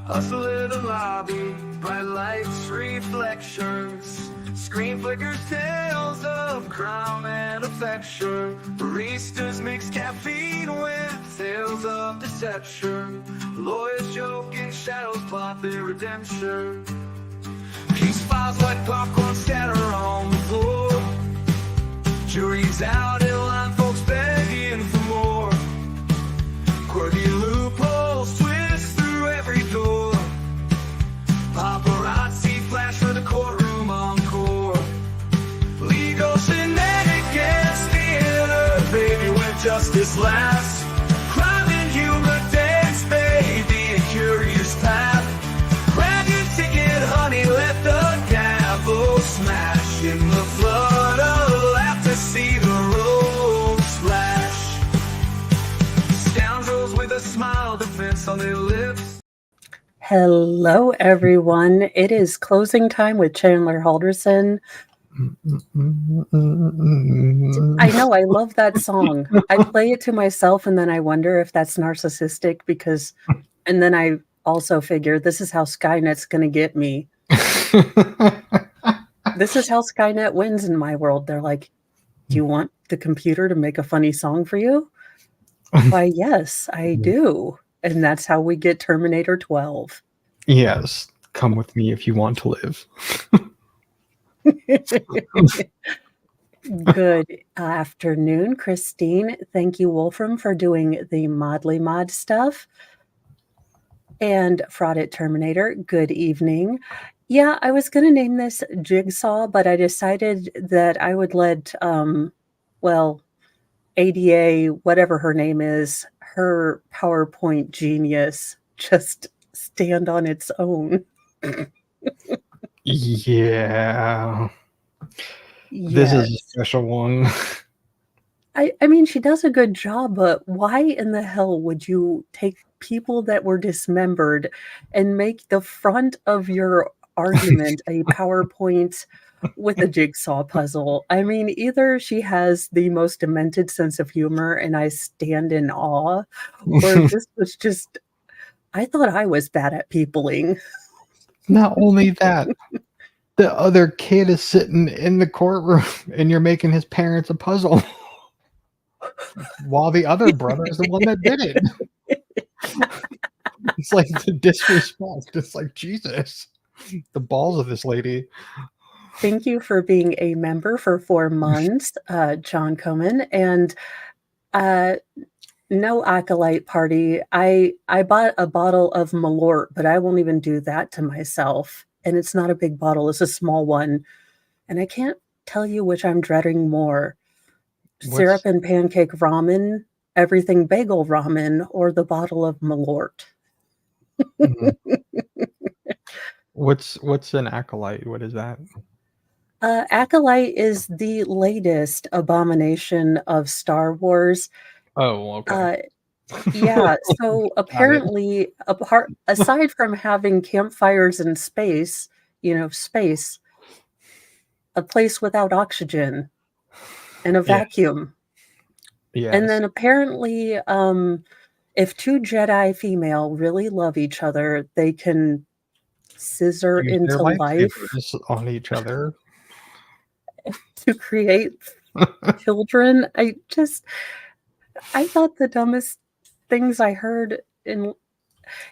Hustle in the lobby, bright lights, reflections. Screen flickers, tales of crime and affection. Baristas mix caffeine with tales of deception. Lawyers joke and shadows plot their redemption. Case files like popcorn scatter on the floor. Jury's out in line, folks begging for more. Quirky loopholes twist through every door. Paparazzi flash for the courtroom encore. Legal shenanigans, theater, baby, where justice lasts. Crime and humor dance, baby, a curious path. Grab your ticket, honey, let the gavel smash. In the flood of laughter, see the road splash. Scoundrels with a smile, defense on their lips. Hello, everyone. It is closing time with Chandler Halderson. I know, I love that song. I play it to myself and then I wonder if that's narcissistic because, and then I also figure this is how Skynet's going to get me. This is how Skynet wins in my world. They're like, do you want the computer to make a funny song for you? Why, yes, I do. And that's how we get Terminator 12. Yes, come with me if you want to live. Good afternoon, Christine. Thank you, Wolfram, for doing the Modly Mod stuff. And Fraudit Terminator, good evening. Yeah, I was going to name this Jigsaw, but I decided that I would let, ADA, whatever her name is, her PowerPoint genius, just stand on its own. Yeah. This is a special one. I mean, she does a good job, but why in the hell would you take people that were dismembered and make the front of your argument a PowerPoint with a jigsaw puzzle? I mean, either she has the most demented sense of humor and I stand in awe, or this was just, I thought I was bad at peopling. Not only that, the other kid is sitting in the courtroom and you're making his parents a puzzle while the other brother is the one that did it. It's like the disrespect. It's like, Jesus, the balls of this lady. Thank you for being a member for 4 months, John Coman. And no acolyte party. I bought a bottle of Malort, but I won't even do that to myself. And it's not a big bottle, it's a small one. And I can't tell you which I'm dreading more. Syrup and pancake ramen, everything bagel ramen, or the bottle of Malort. What's an acolyte? What is that? Acolyte is the latest abomination of Star Wars. Oh, okay. Yeah, so apparently, aside from having campfires in space, space, a place without oxygen and a vacuum. Yes. And then apparently, if 2 Jedi female really love each other, they can scissor into life on each other to create children. I thought the dumbest things I heard in,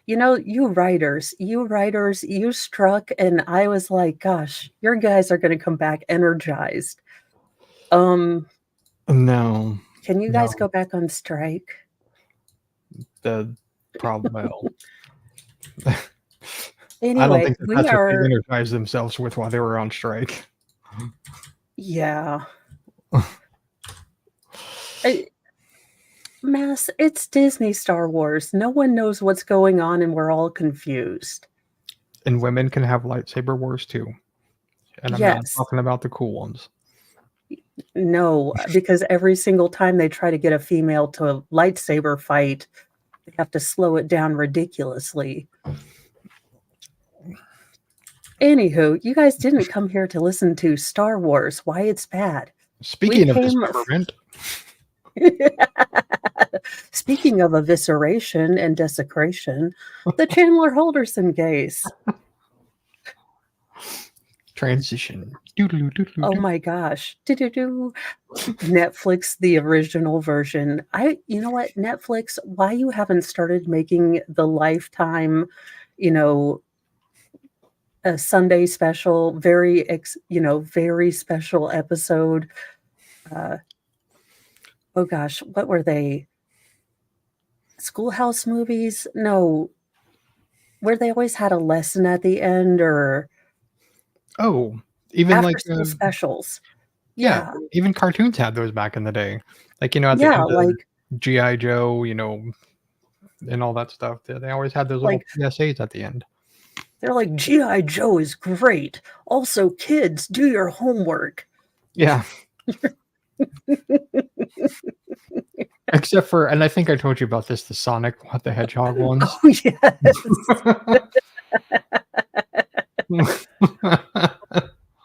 you writers, you struck, and I was like, gosh, your guys are going to come back energized. No. Can you guys go back on strike? The problem. Anyway, I don't think that's what they energized themselves with while they were on strike. Yeah. Mass, it's Disney Star Wars. No one knows what's going on and we're all confused. And women can have lightsaber wars too. And I'm not talking about the cool ones. No, because every single time they try to get a female to lightsaber fight, they have to slow it down ridiculously. Anywho, you guys didn't come here to listen to Star Wars, why it's bad. Speaking of dismemberment. Speaking of evisceration and desecration, the Chandler Halderson case. Transition. Oh my gosh. Do-do-do. Netflix, the original version. You know what, Netflix, why you haven't started making the Lifetime, you know, a Sunday special, very special episode. Oh gosh, what were they? Schoolhouse movies? No, where they always had a lesson at the end, or Oh, even after like school specials. yeah, Yeah. even cartoons had those back in the day. Like, at the Yeah, end of like G.I. Joe, and all that stuff. They always had those little like PSAs at the end. they're like, G.I. Joe is great. Also, kids, do your homework. Yeah. Except for, and I think I told you about this, the Sonic what the Hedgehog ones. Oh yes.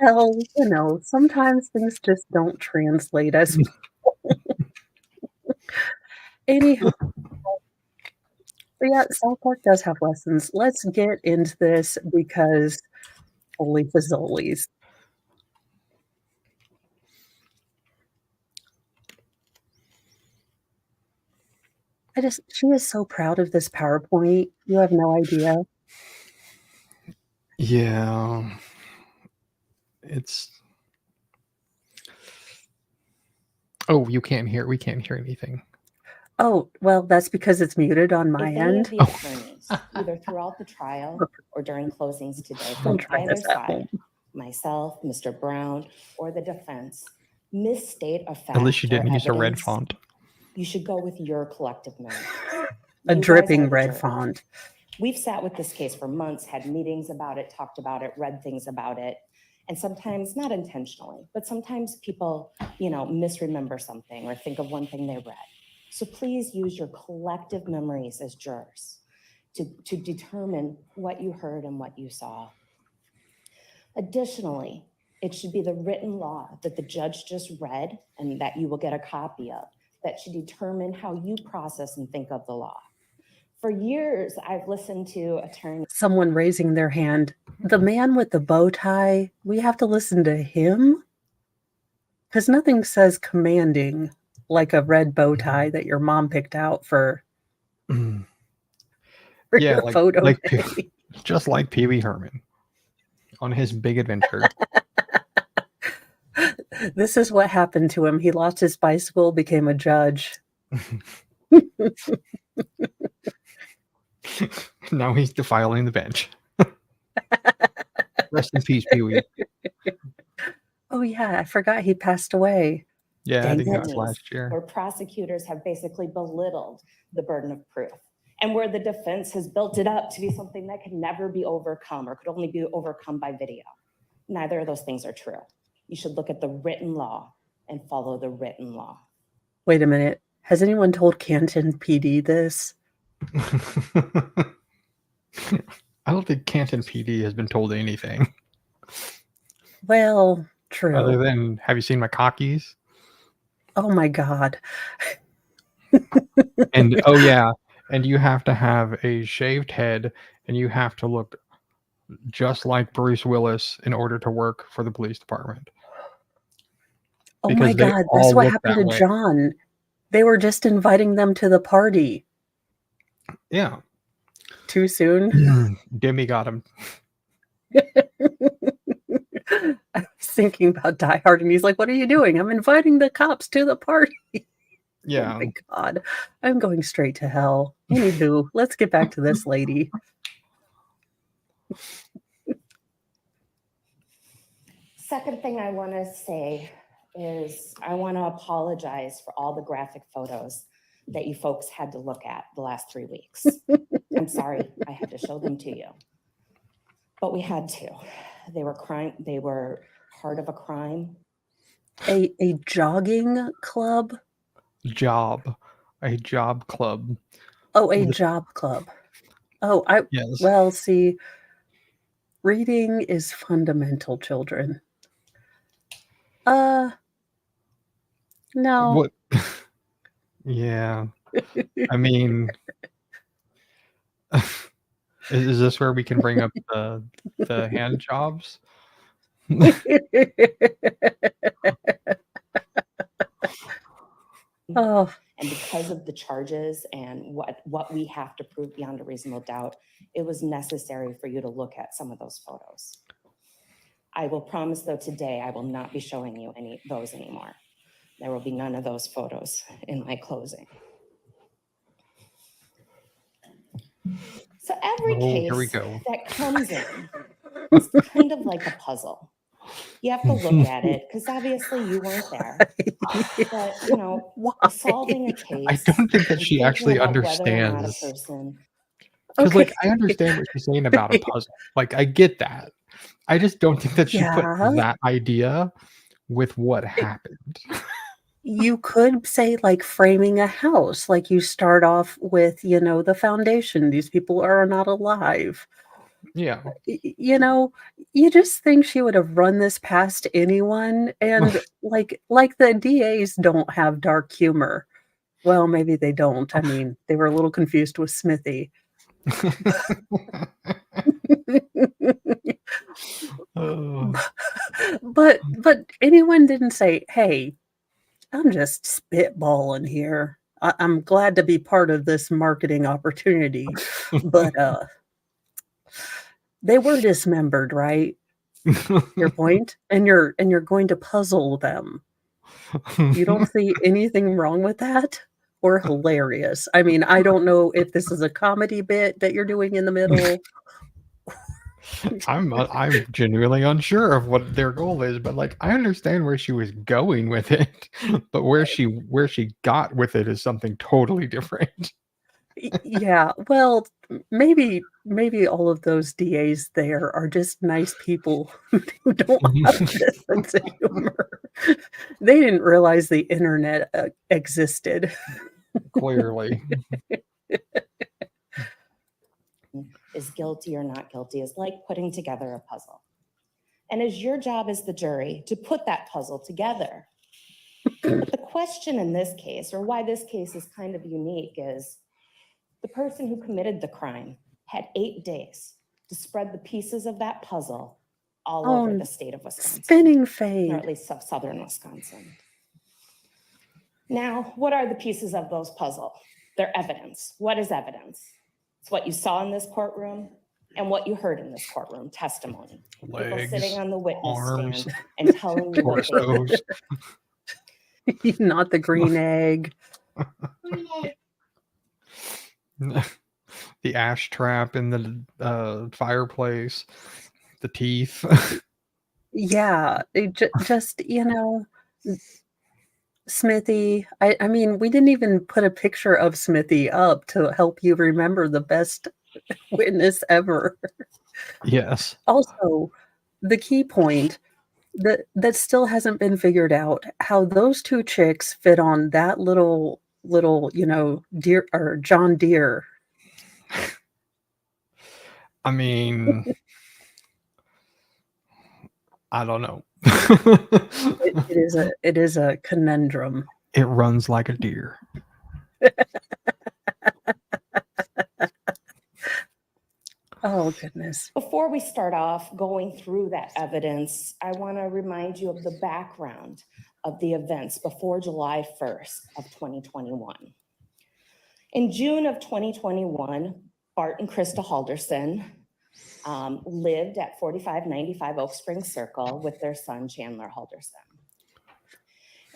Well, sometimes things just don't translate as anyhow. But yeah, South Park does have lessons. Let's get into this because holy fazolies. She is so proud of this PowerPoint. You have no idea. Yeah. Oh, we can't hear anything. Oh, well, that's because it's muted on my If end. any of the attorneys, either throughout the trial or during closings today, from either side, myself, Mr. Brown, or the defense, misstate a fact. At least you didn't or use a red evidence, font. You should go with your collective memory. A You dripping guys are the red jury. font. We've sat with this case for months, had meetings about it, talked about it, read things about it. And sometimes, not intentionally, but sometimes people, misremember something or think of one thing they read. So please use your collective memories as jurors to determine what you heard and what you saw. Additionally, it should be the written law that the judge just read and that you will get a copy of that should determine how you process and think of the law. For years, I've listened to attorneys. Someone raising their hand. The man with the bow tie, we have to listen to him? Because nothing says commanding like a red bow tie that your mom picked out for your photo day. Just like Pee Wee Herman on his big adventure. This is what happened to him. He lost his bicycle, became a judge. Now he's defiling the bench. Rest in peace, Pee Wee. Oh yeah, I forgot he passed away. Yeah, I think that was last year. Where prosecutors have basically belittled the burden of proof, and where the defense has built it up to be something that can never be overcome or could only be overcome by video. Neither of those things are true. You should look at the written law and follow the written law. Wait a minute. Has anyone told Canton PD this? I don't think Canton PD has been told anything. Well, true. Other than, have you seen my cockies? Oh my God. And oh yeah, and you have to have a shaved head and you have to look just like Bruce Willis in order to work for the police department. Oh my God, that's what happened to John. They were just inviting them to the party. Yeah. Too soon? Demi got him. I was thinking about Die Hard and he's like, what are you doing? I'm inviting the cops to the party. Yeah. Oh my God. I'm going straight to hell. Anywho, let's get back to this lady. Second thing I want to say is I want to apologize for all the graphic photos that you folks had to look at the last 3 weeks. I'm sorry I had to show them to you, but we had to. They were part of a crime. A jogging club? A job club. Oh, a job club. Oh, yes. Well, see, reading is fundamental, children. No. What? Yeah. I mean, is this where we can bring up the hand jobs? Oh, And because of the charges and what we have to prove beyond a reasonable doubt, it was necessary for you to look at some of those photos. I will promise, though, today I will not be showing you those anymore. There will be none of those photos in my closing. So every Here we case go. that comes in is kind of like a puzzle. You have to look at it because obviously you weren't there. But, you know, why? solving a case. I don't think that and she thinking actually about whether or not a understands. person. Because, like, Okay. I understand what she's saying about a puzzle. Like, I get that. I just don't think that she put Yeah. that idea with what happened. You could say like framing a house, like you start off with, the foundation. These people are not alive. Yeah. You just think she would have run this past anyone. And like the DAs don't have dark humor. Well, maybe they don't. I mean, they were a little confused with Smithy. Oh. But anyone didn't say, "Hey, I'm just spitballing here. I'm glad to be part of this marketing opportunity." But they were dismembered, right? Your point? And you're going to puzzle them. You don't see anything wrong with that? Or hilarious? I mean, I don't know if this is a comedy bit that you're doing in the middle. I'm genuinely unsure of what their goal is, but like I understand where she was going with it, but where she got with it is something totally different. Yeah, well, maybe all of those DAs there are just nice people who don't have a sense of humor. They didn't realize the internet existed. Clearly. Is guilty or not guilty is like putting together a puzzle. And it's your job as the jury to put that puzzle together. But the question in this case, or why this case is kind of unique, is the person who committed the crime had 8 days to spread the pieces of that puzzle all over the state of Wisconsin. Spinning Or fade. at least southern Wisconsin. Now, what are the pieces of those puzzle? They're evidence. What is evidence? It's what you saw in this courtroom and what you heard in this courtroom, testimony. Legs, people sitting on the witness arms, stand and telling you what they torsos. Not the green egg. The ash trap in the fireplace, the teeth. Yeah, just, Smithy. I mean, we didn't even put a picture of Smithy up to help you remember the best witness ever. Yes. Also, the key point that still hasn't been figured out, how those two chicks fit on that little, deer or John Deere. I mean, I don't know. It is a conundrum. It runs like a deer. Oh, goodness. Before we start off going through that evidence, I want to remind you of the background of the events before July 1st of 2021. In June of 2021, Bart and Krista Halderson lived at 4595 Oak Springs Circle with their son, Chandler Halderson.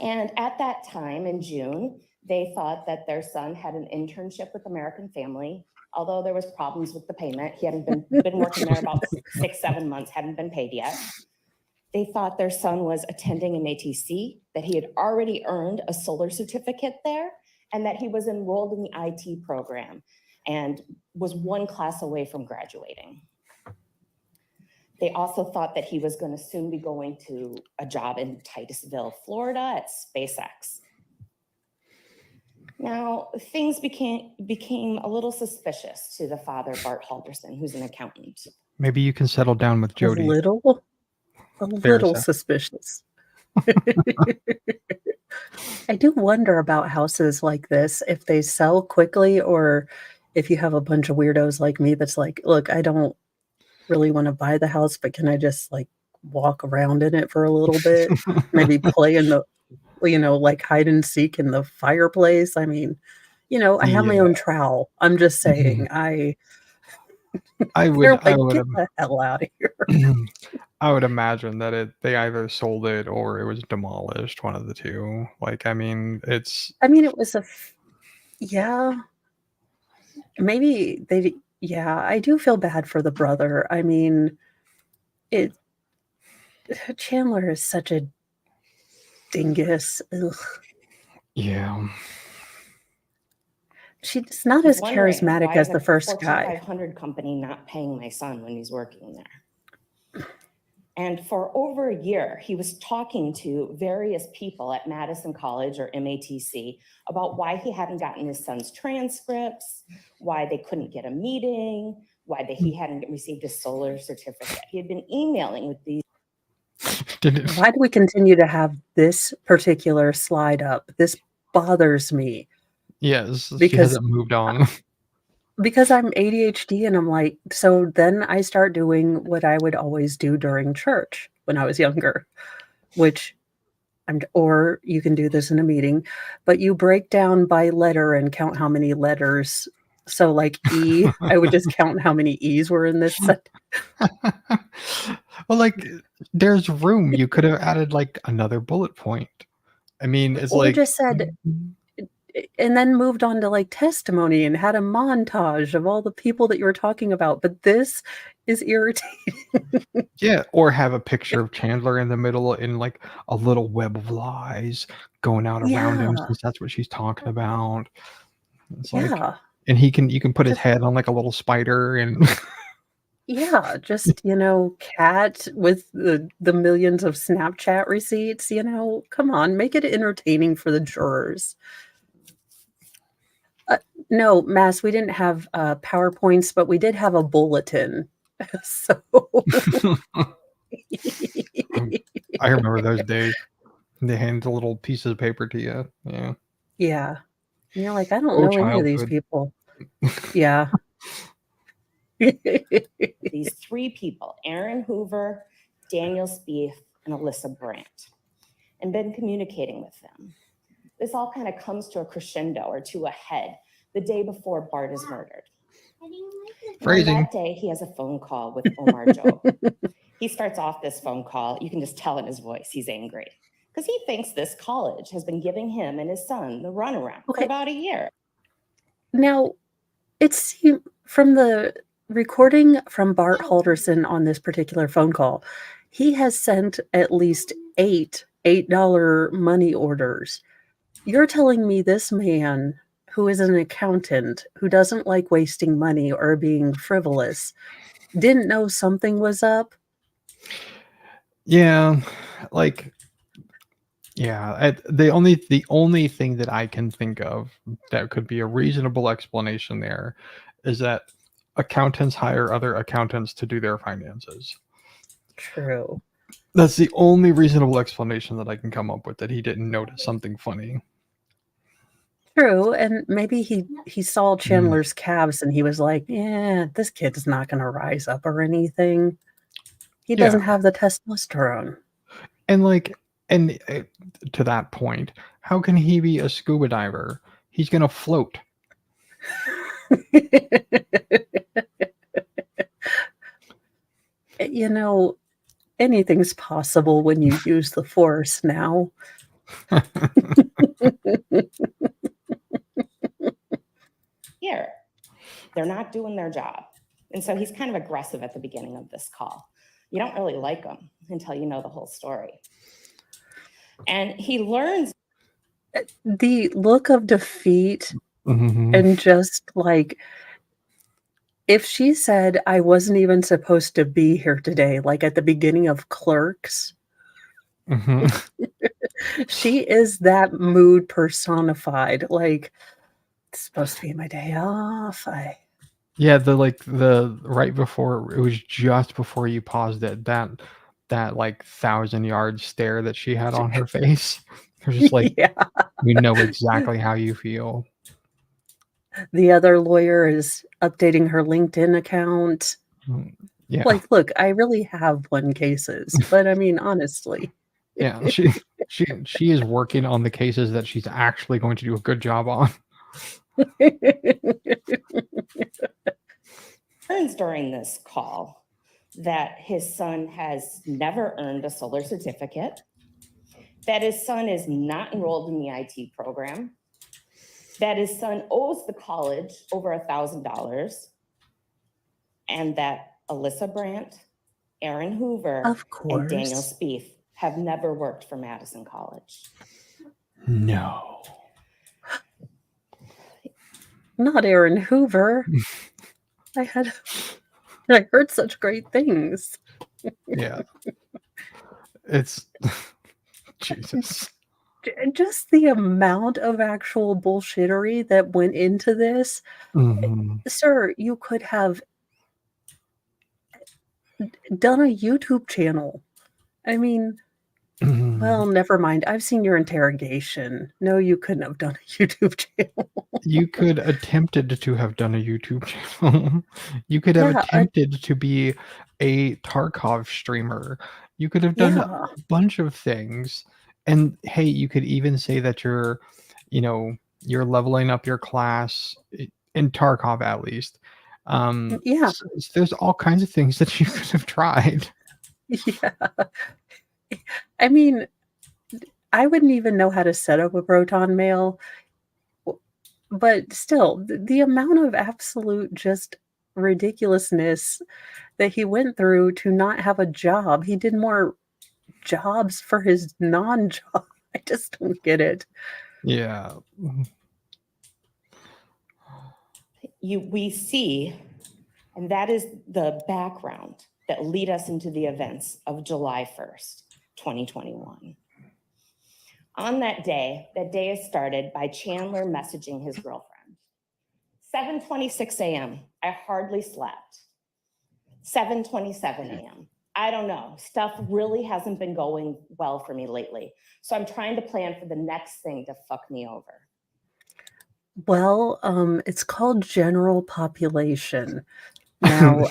And at that time in June, they thought that their son had an internship with American Family, although there was problems with the payment. He hadn't been working there about 6-7 months, hadn't been paid yet. They thought their son was attending an ATC, that he had already earned a solar certificate there, and that he was enrolled in the IT program and was one class away from graduating. They also thought that he was going to soon be going to a job in Titusville, Florida at SpaceX. Now, things became a little suspicious to the father, Bart Halderson, who's an accountant. Maybe you can settle down with Jody. A little suspicious. I do wonder about houses like this, if they sell quickly or if you have a bunch of weirdos like me that's like, "Look, I don't really wanna buy the house, but can I just, like, walk around in it for a little bit? Maybe play in the like, hide and seek in the fireplace?" I mean, I have my Yeah. own trowel. I'm just saying, I would they're I like, would "Get the hell out of here." I would imagine that they either sold it or it was demolished, one of the two. Like, I mean, it's I mean, it was a f yeah, maybe yeah, I do feel bad for the brother. I mean, it Chandler is such a dingus. Ugh. yeah. She's not He's as wondering, charismatic why is as a the first Fortune guy. 500 company not paying my son when he's working there? And for over a year, he was talking to various people at Madison College or MATC about why he hadn't gotten his son's transcripts, why they couldn't get a meeting, why he hadn't received his solar certificate. He had been emailing with these. Did it, Why do we continue to have this particular slide up? This bothers me yes, she because hasn't moved on. I'm ADHD and I'm like, so then I start doing what I would always do during church when I was younger, which or you can do this in a meeting, but you break down by letter and count how many letters. So like E, I would just count how many E's were in this set. Well, like, there's room. You could have added like another bullet point. I mean, it's Or like just said, and then moved on to like testimony and had a montage of all the people that you were talking about. But this is irritating. yeah, or have a picture of Chandler in the middle in like a little web of lies going out around him Yeah. since that's what she's talking about. It's like, Yeah. and you can put his Just head on like a little spider and yeah, just, cat with the millions of Snapchat receipts, come on, make it entertaining for the jurors. No, Mass, we didn't have, PowerPoints, but we did have a bulletin. So I remember those days. They hand a little piece of paper to you. Yeah. yeah. And you're like, "I don't Oh, know any of these childhood. people." Yeah. These three people, Aaron Hoover, Daniel Spieth, and Alyssa Brandt, and been communicating with them. This all kind of comes to a crescendo or to a head the day before Bart is murdered. And on Phrasing. that day, he has a phone call with Omar Joe. He starts off this phone call, you can just tell in his voice, he's angry. Because he thinks this college has been giving him and his son the runaround for Okay. about a year. Now, it seemed from the recording from Bart Halderson on this particular phone call, he has sent at least 8 $8 money orders. You're telling me this man, who is an accountant, who doesn't like wasting money or being frivolous, didn't know something was up? Yeah, like, yeah. The only thing that I can think of that could be a reasonable explanation there is that accountants hire other accountants to do their finances. True. That's the only reasonable explanation that I can come up with, that he didn't notice something funny. True, and maybe he saw Chandler's calves and he was like, "Yeah, this kid's not gonna rise up or anything. He Yeah. doesn't have the testosterone." And like, and to that point, how can he be a scuba diver? He's gonna float. Anything's possible when you use the Force now. Here, they're not doing their job. And so he's kind of aggressive at the beginning of this call. You don't really like him until you know the whole story. And he learns. The look of defeat Mhm. and just like, if she said, "I wasn't even supposed to be here today," like at the beginning of Clerks, Mhm. she is that mood personified. Like, "It's supposed to be my day off." Yeah, the right before, it was just before you paused it, that like 1,000-yard stare that she had on her face. They're just like, Yeah. we know exactly how you feel. The other lawyer is updating her LinkedIn account. Yeah. Like, look, I really have won cases, but I mean, honestly. Yeah. She is working on the cases that she's actually going to do a good job on. Learns during this call that his son has never earned a solar certificate, that his son is not enrolled in the IT program, that his son owes the college over $1,000, and that Alyssa Brandt, Aaron Hoover, Of and Daniel course. Spieth have never worked for Madison College. No. Not Aaron Hoover. I heard such great things. Yeah. It's Jesus. Just the amount of actual bullshittery that went into this. Mhm. Sir, you could have done a YouTube channel. I mean, well, never mind. I've seen your interrogation. No, you couldn't have done a YouTube channel. You could attempted to have done a YouTube channel. You could have Yeah, attempted to be a Tarkov streamer. You could have done yeah. a bunch of things. And hey, you could even say that you're leveling up your class in Tarkov at least. Yeah. There's all kinds of things that you could have tried. Yeah. I mean, I wouldn't even know how to set up a Proton mail, but still, the amount of absolute just ridiculousness that he went through to not have a job. He did more jobs for his non-job. I just don't get it. Yeah. We see, and that is the background that lead us into the events of July 1st, 2021. On that day is started by Chandler messaging his girlfriend. 7:26 a.m., I hardly slept. 7:27 a.m., I don't know. Stuff really hasn't been going well for me lately. So I'm trying to plan for the next thing to fuck me over. Well, it's called general population. Now,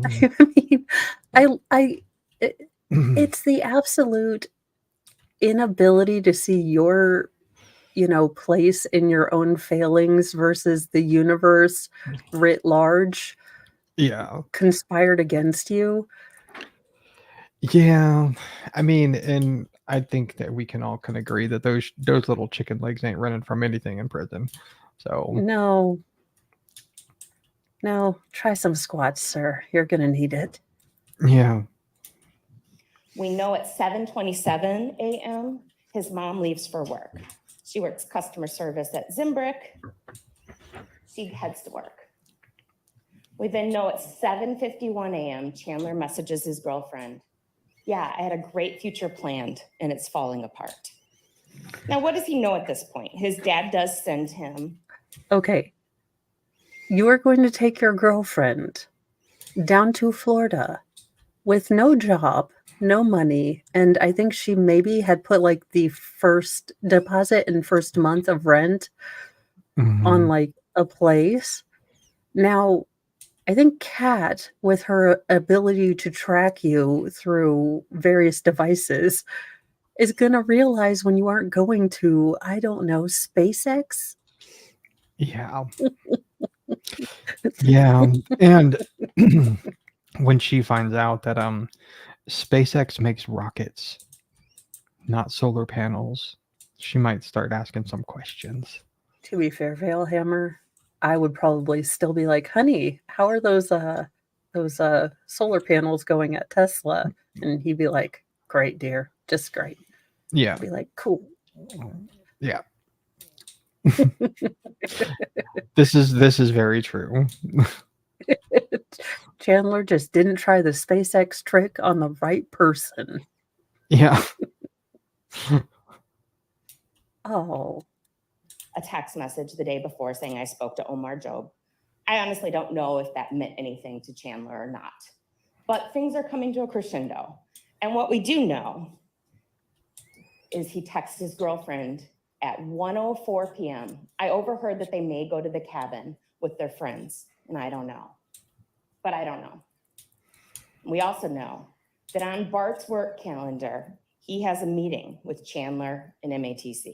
I mean, it's the absolute inability to see your, place in your own failings versus the universe writ large Yeah. conspired against you. Yeah, I mean, and I think that we can all can agree that those little chicken legs ain't running from anything in prison. So No, try some squats, sir. You're gonna need it. yeah, We know at 7:27 a.m., his mom leaves for work. She works customer service at Zimbrick. She heads to work. We then know at 7:51 a.m., Chandler messages his girlfriend, yeah, I had a great future planned and it's falling apart. Now, what does he know at this point? His dad does send him. Okay. You are going to take your girlfriend down to Florida with no job, no money, and I think she maybe had put like the first deposit and first month of rent on like a place. Now, I think Kat, with her ability to track you through various devices, is going to realize when you aren't going to, I don't know, SpaceX? yeah, yeah, and when she finds out that SpaceX makes rockets, not solar panels, she might start asking some questions. To be fair, Veilhammer, I would probably still be like, honey, how are those solar panels going at Tesla? And he'd be like, great, dear, just great. Yeah, I'd be like, cool. yeah. This is very true. Chandler just didn't try the SpaceX trick on the right person. Yeah. Oh. A text message the day before saying I spoke to Omar Job. I honestly don't know if that meant anything to Chandler or not. But things are coming to a crescendo. And what we do know is he texted his girlfriend at 1:04 p.m. I overheard that they may go to the cabin with their friends, and I don't know. But I don't know. We also know that on Bart's work calendar, he has a meeting with Chandler and MATC.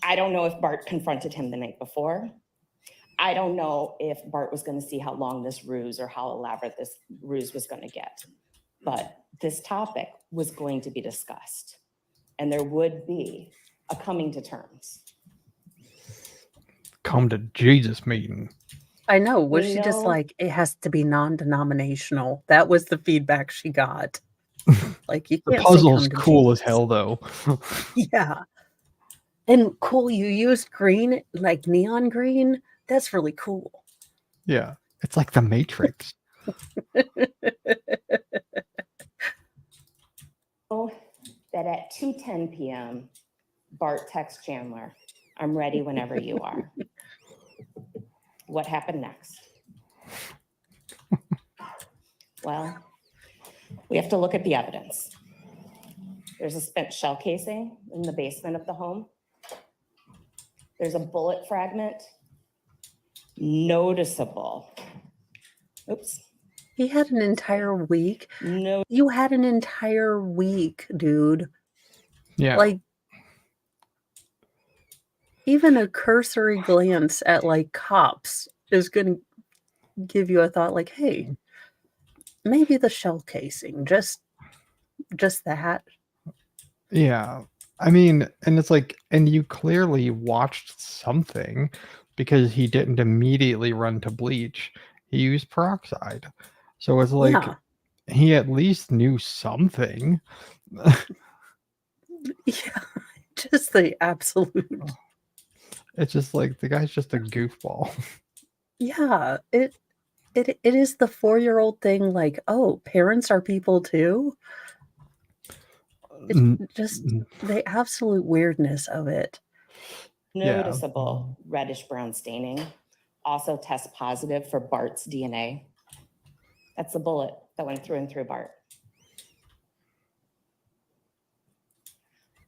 I don't know if Bart confronted him the night before. I don't know if Bart was going to see how long this ruse or how elaborate this ruse was going to get. But this topic was going to be discussed, and there would be a coming to terms. Come to Jesus meeting. I know. Was We she just know- like, it has to be non-denominational? That was the feedback she got. Like, you The can't say puzzle's come to cool as Jesus. hell, though. Yeah. And cool, you used green, like neon green. That's really cool. Yeah, it's like the Matrix. That at 2:10 p.m., Bart texts Chandler, I'm ready whenever you are. What happened next? Well, we have to look at the evidence. There's a spent shell casing in the basement of the home. There's a bullet fragment, noticeable. Oops, He had an entire week. no. You had an entire week, dude. Yeah, Like, even a cursory glance at like cops is going to give you a thought like, hey, maybe the shell casing, just that. yeah. I mean, and it's like, and you clearly watched something because he didn't immediately run to bleach. He used peroxide. So it's like Yeah. he at least knew something. Yeah. Just the absolute. It's just like the guy's just a goofball. Yeah. It is the 4-year-old thing like, oh, parents are people too. It's just the absolute weirdness of it. Yeah. Noticeable reddish brown staining. Also test positive for Bart's DNA. That's the bullet that went through and through Bart.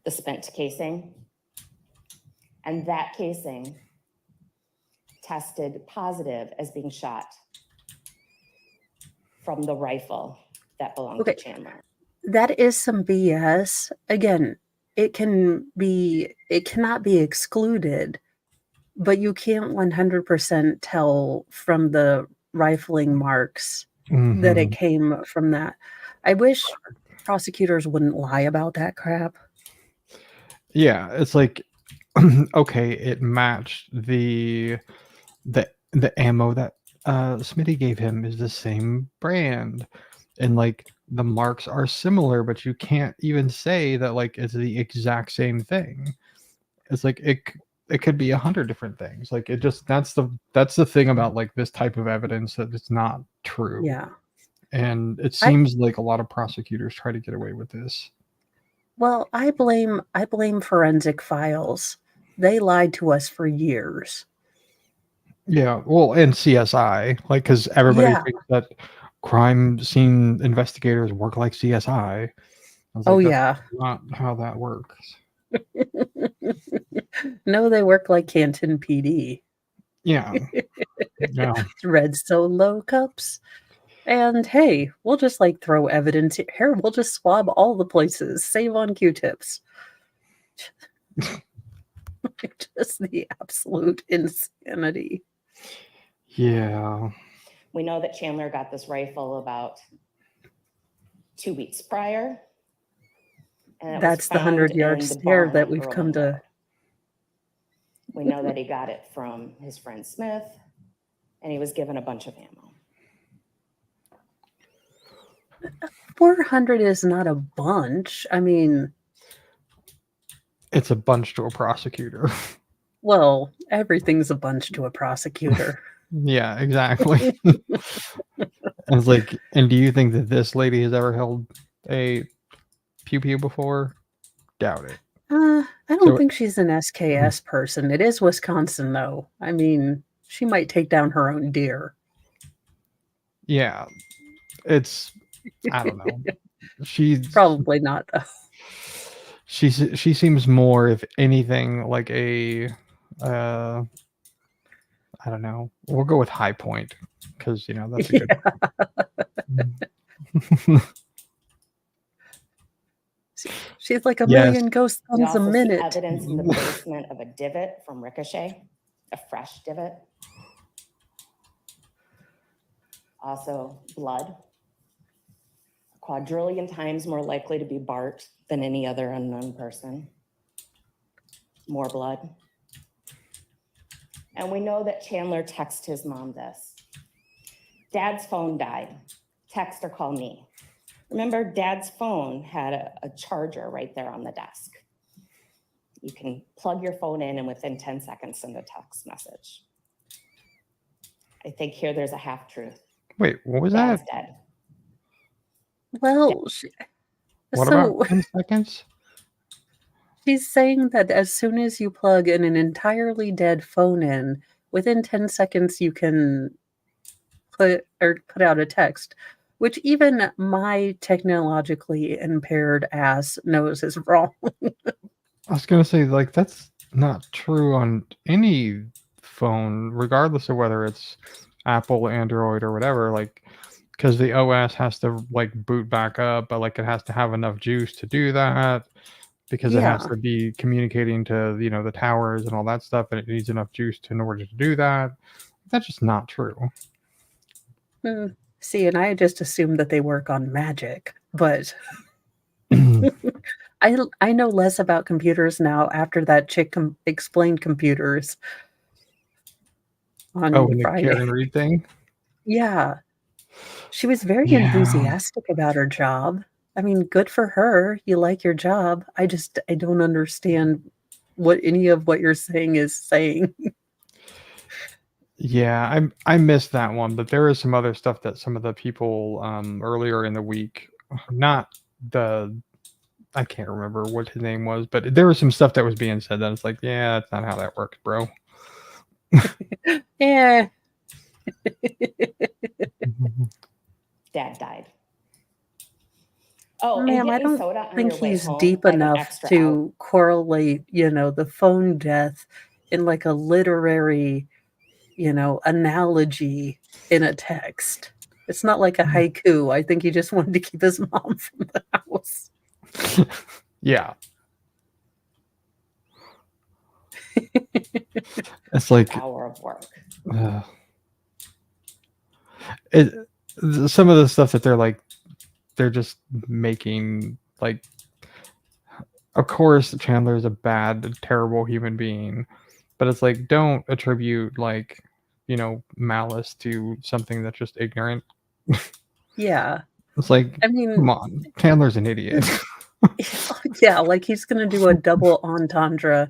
The spent casing. And that casing tested positive as being shot from the rifle that belonged Okay. to Chandler. That is some BS. Again, it cannot be excluded, but you can't 100% tell from the rifling marks that it Mhm. came from that. I wish prosecutors wouldn't lie about that crap. Yeah, it's like okay, it matched the ammo that Smitty gave him is the same brand, and like the marks are similar, but you can't even say that like it's the exact same thing. It's like it could be 100 different things. Like it just that's the thing about like this type of evidence, that it's not true. Yeah. And it seems like a lot of prosecutors try to get away with this. Well, I blame Forensic Files. They lied to us for years. Yeah, well, and CSI, like, because everybody Yeah. thinks that crime scene investigators work like CSI. I was Oh, like, that's yeah. not how that works. No, they work like Canton PD. Yeah, yeah, Red Solo cups. And hey, we'll just like throw evidence here. We'll just swab all the places. Save on Q-tips. Just the absolute insanity. yeah. We know that Chandler got this rifle about 2 weeks prior. And it That's was the found 100-yard in the stare barn that on we've Earlham come to. Road. We know that he got it from his friend Smith, and he was given a bunch of ammo. 400 is not a bunch. I mean, It's a bunch to a prosecutor. well, everything's a bunch to a prosecutor. Yeah, exactly. And it's like, and do you think that this lady has ever held a pew pew before? Doubt it. I don't So- think she's an SKS person. It is Wisconsin, though. I mean, she might take down her own deer. Yeah, it's I don't know. She's Probably not, though. she seems more, if anything, like a I don't know. We'll go with High Point because that's a good. She's like a Yes. million ghost We comes a also see minute. evidence in the basement of a divot from Ricochet, a fresh divot. Also, blood. A quadrillion times more likely to be Bart than any other unknown person. More blood. And we know that Chandler texted his mom this. Dad's phone died. Text or call me. Remember, Dad's phone had a charger right there on the desk. You can plug your phone in and within 10 seconds send a text message. I think here there's a half-truth. Wait, what was Dad's that? dead. Well, What so about 10 seconds? she's saying that as soon as you plug in an entirely dead phone in, within 10 seconds you can put out a text, which even my technologically impaired ass knows is wrong. I was gonna say, like, that's not true on any phone, regardless of whether it's Apple, Android, or whatever. Like, because the OS has to like boot back up, but like it has to have enough juice to do that because it has Yeah. to be communicating to the towers and all that stuff, and it needs enough juice in order to do that. That's just not true. See, and I just assumed that they work on magic, but I know less about computers now after that chick explained computers Oh, on and the Friday. Karen Reed thing. Yeah. She was very Yeah. enthusiastic about her job. I mean, good for her. You like your job. I don't understand what any of what you're saying is saying. Yeah, I missed that one, but there is some other stuff that some of the people earlier in the week, not the I can't remember what his name was, but there was some stuff that was being said that it's like, yeah, that's not how that works, bro. Yeah. Dad died. Oh, Ma'am, and I getting don't soda on think your way he's home deep like an enough extra hour. to correlate, the phone death in like a literary, analogy in a text. It's not like a haiku. I think he just wanted to keep his mom from the house. Yeah. It's like Hour of work. some of the stuff that they're just making, like, of course Chandler is a bad, terrible human being, but it's like, don't attribute like malice to something that's just ignorant. Yeah. It's like, I mean, come on, Chandler's an idiot. yeah, like he's going to do a double entendre,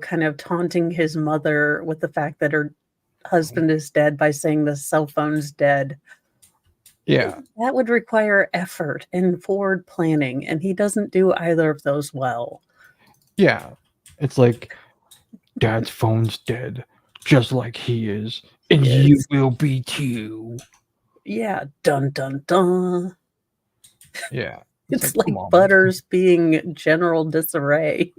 kind of taunting his mother with the fact that her husband is dead by saying the cell phone's dead. Yeah. That would require effort and forward planning, and he doesn't do either of those well. Yeah. It's like, Dad's phone's dead, just like he is, and you will be too. Yeah, dun dun dun. Yeah. It's like Butters being general disarray.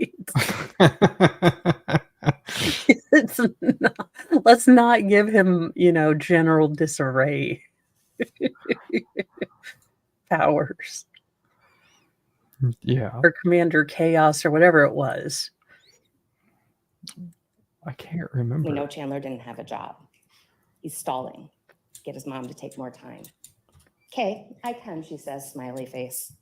Let's not give him, general disarray powers. Yeah. Or Commander Chaos or whatever it was. I can't remember. We know Chandler didn't have a job. He's stalling. Get his mom to take more time. Okay, I can, she says, smiley face.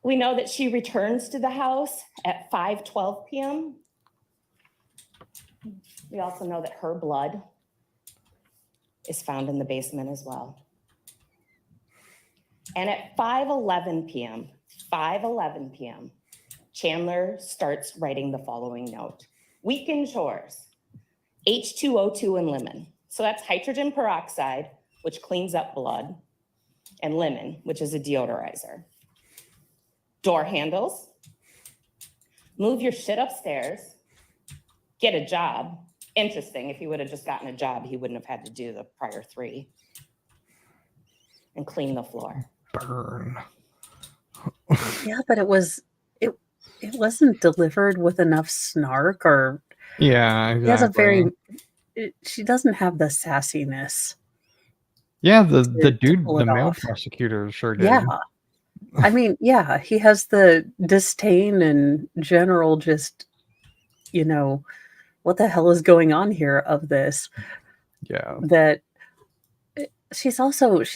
We know that she returns to the house at 5:12 p.m. We also know that her blood is found in the basement as well. And at 5:11 p.m., Chandler starts writing the following note. Weekend chores, H2O2 and lemon. So that's hydrogen peroxide, which cleans up blood, and lemon, which is a deodorizer. Door handles, move your shit upstairs, get a job, interesting. If he would have just gotten a job, he wouldn't have had to do the prior 3 and clean the floor. Burn. Yeah, but it wasn't delivered with enough snark, or Yeah, he has a exactly. she doesn't have the sassiness Yeah, the to dude, pull the it male off. prosecutor sure did. Yeah. I mean, yeah, he has the disdain and general just, what the hell is going on here of this, Yeah. that she's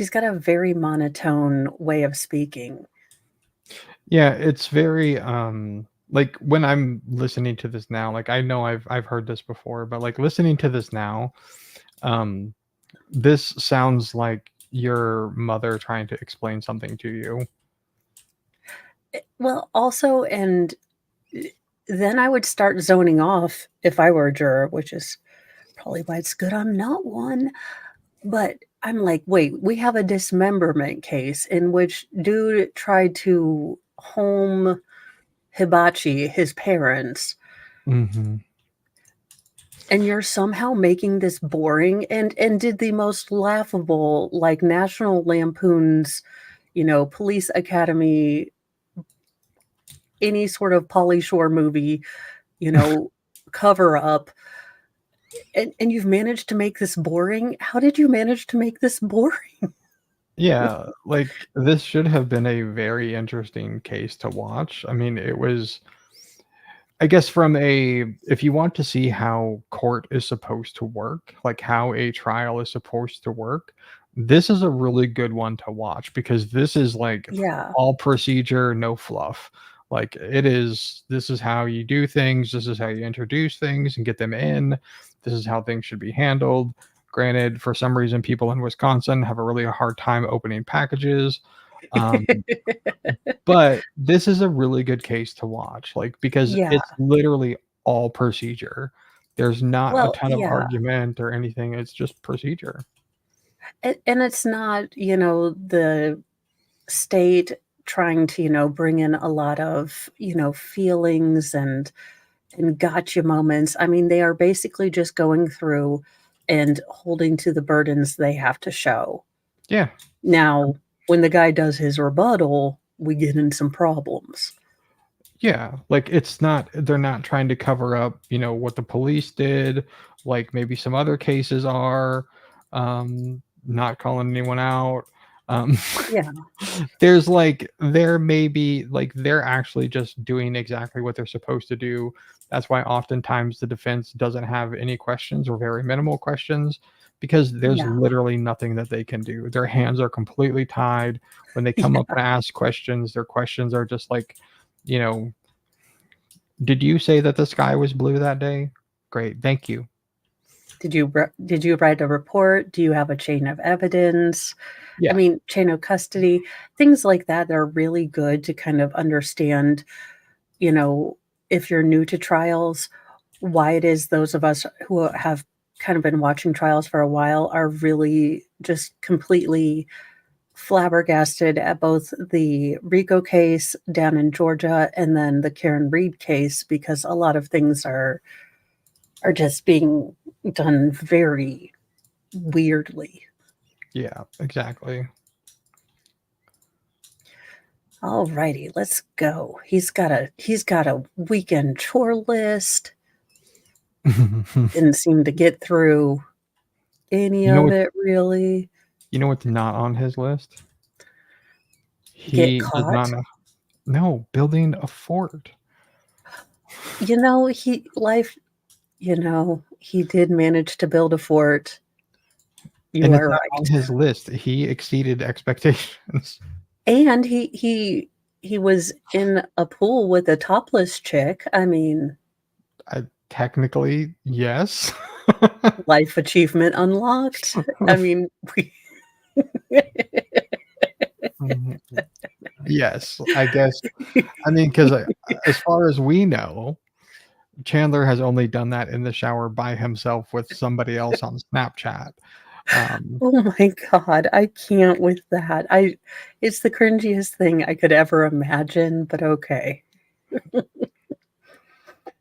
got a very monotone way of speaking. Yeah, it's very like when I'm listening to this now, like I know I've heard this before, but like listening to this now, um this sounds like your mother trying to explain something to you. Well, also, and then I would start zoning off if I were a juror, which is probably why it's good I'm not one. But I'm like, wait, we have a dismemberment case in which dude tried to home hibachi his parents, Mhm. and you're somehow making this boring, and did the most laughable, like National Lampoon's, Police Academy, any sort of Pauly Shore movie, cover up, and you've managed to make this boring. How did you manage to make this boring? Yeah, like this should have been a very interesting case to watch. I mean, it was, I guess, from a, if you want to see how court is supposed to work, like how a trial is supposed to work, this is a really good one to watch because this is like Yeah. all procedure, no fluff. Like this is how you do things, this is how you introduce things and get them in. This is how things should be handled. Granted, for some reason, people in Wisconsin have a really hard time opening packages. Um, but this is a really good case to watch, like, because Yeah. it's literally all procedure. There's not a Well, ton of yeah. argument or anything, it's just procedure. And it's not, the state trying to, bring in a lot of, feelings and gotcha moments. I mean, they are basically just going through and holding to the burdens they have to show. Yeah. Now, when the guy does his rebuttal, we get in some problems. Yeah, like, it's not, they're not trying to cover up, what the police did, like maybe some other cases are, not calling anyone out. Um, Yeah. there's like, there may be, like, they're actually just doing exactly what they're supposed to do. That's why oftentimes the defense doesn't have any questions or very minimal questions because there's Yeah. literally nothing that they can do. Their hands are completely tied. When they come up and ask questions, their questions are just like, you know, did you say that the sky was blue that day? Great, thank you. Did you write a report? Do you have a chain of evidence? Yeah. I mean, chain of custody, things like that are really good to kind of understand, if you're new to trials, why it is those of us who have kind of been watching trials for a while are really just completely flabbergasted at both the Rico case down in Georgia and then the Karen Reed case, because a lot of things are just being done very weirdly. Yeah, exactly. All righty, let's go. He's got a weekend chore list. Didn't seem to get through any You know of what? it really. You know what's not on his list? Get He does not caught. know. No, building a fort. He did manage to build a fort. You And it's are not on right. his list. He exceeded expectations. And he was in a pool with a topless chick. I mean, Technically, yes. life achievement unlocked. I mean, Mhm. Yes, I guess. I mean, because as far as we know, Chandler has only done that in the shower by himself with somebody else on Snapchat. oh my God, I can't with that. It's the cringiest thing I could ever imagine, but okay.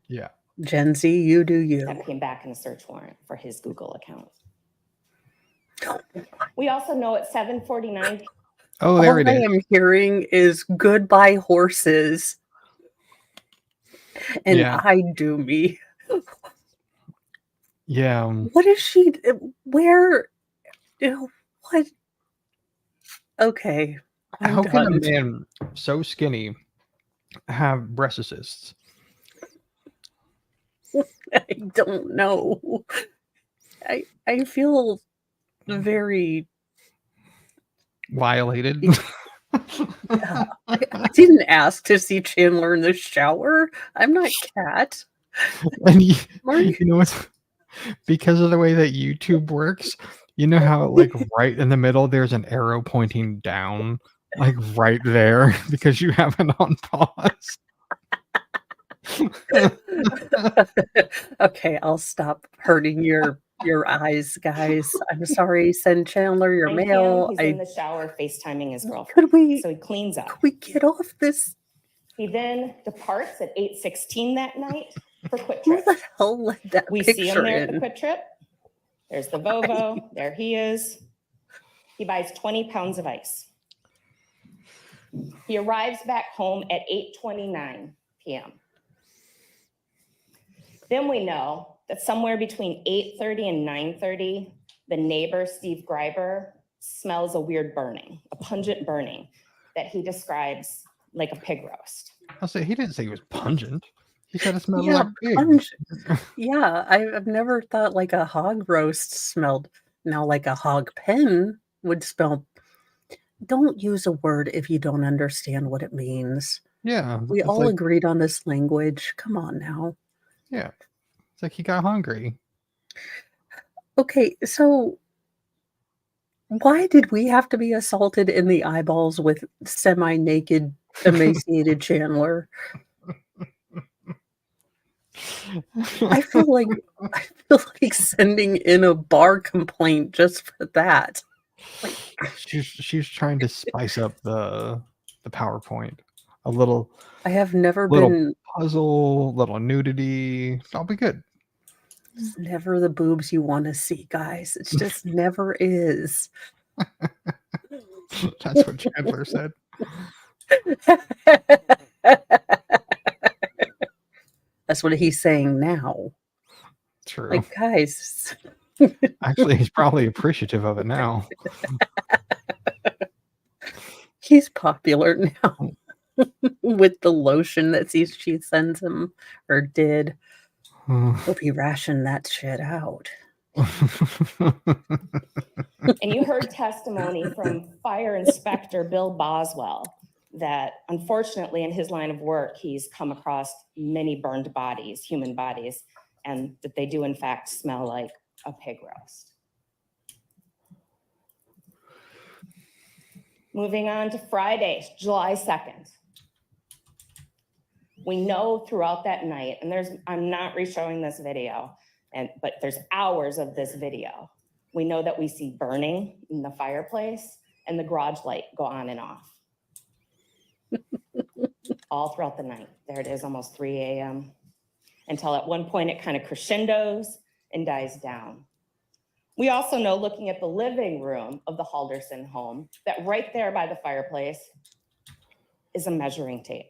Yeah. Gen Z, you do you. That came back in a search warrant for his Google account. We also know at 7:49. Oh, there All it I is. am hearing is goodbye horses. And Yeah. I do me. Yeah. What is she? Where? What? Okay. I'm How can a done. man so skinny have breast cysts? I don't know. I feel very Violated. yeah. I didn't ask to see Chandler in the shower. I'm not Cat. And Mark, you know what's because of the way that YouTube works, you know how like right in the middle there's an arrow pointing down, like right there, because you have it on pause. okay, I'll stop hurting your eyes, guys. I'm sorry. Send Chandler your 9 p.m. mail. He's in the shower FaceTiming his girlfriend. Could we So he cleans up. could we get off this? He then departs at 8:16 that night for Quit Who Trip. the hell let that We see him picture there at the in? Quit Trip. There's the Volvo. There he is. He buys 20 pounds of ice. He arrives back home at 8:29 p.m. Then we know that somewhere between 8:30 and 9:30, the neighbor, Steve Greiber, smells a weird burning, a pungent burning that he describes like a pig roast. I'll say he didn't say he was pungent. He said it smelled Yeah, like pig. yeah, I've never thought like a hog roast smelled. Now, like a hog pen would smell. Don't use a word if you don't understand what it means. Yeah. We It's all like, agreed on this language. Come on now. yeah. It's like he got hungry. Okay, so why did we have to be assaulted in the eyeballs with semi-naked, emaciated Chandler? I feel like sending in a bar complaint just for that. Like, She's trying to spice up the PowerPoint. A little I have never little been puzzle, little nudity. I'll be good. it's never the boobs you want to see, guys. It's just never is. That's what Chandler said. That's what he's saying now. True. Like, guys, Actually, he's probably appreciative of it now. he's popular now with the lotion that she sends him or did. Hope he rationed that shit out. And you heard testimony from Fire Inspector Bill Boswell that unfortunately in his line of work, he's come across many burned bodies, human bodies, and that they do in fact smell like a pig roast. Moving on to Friday, July 2nd. We know throughout that night, and I'm not re-showing this video, but there's hours of this video. We know that we see burning in the fireplace and the garage light go on and off. All throughout the night. There it is, almost 3 a.m. Until at one point it kind of crescendos and dies down. We also know, looking at the living room of the Halderson home, that right there by the fireplace is a measuring tape.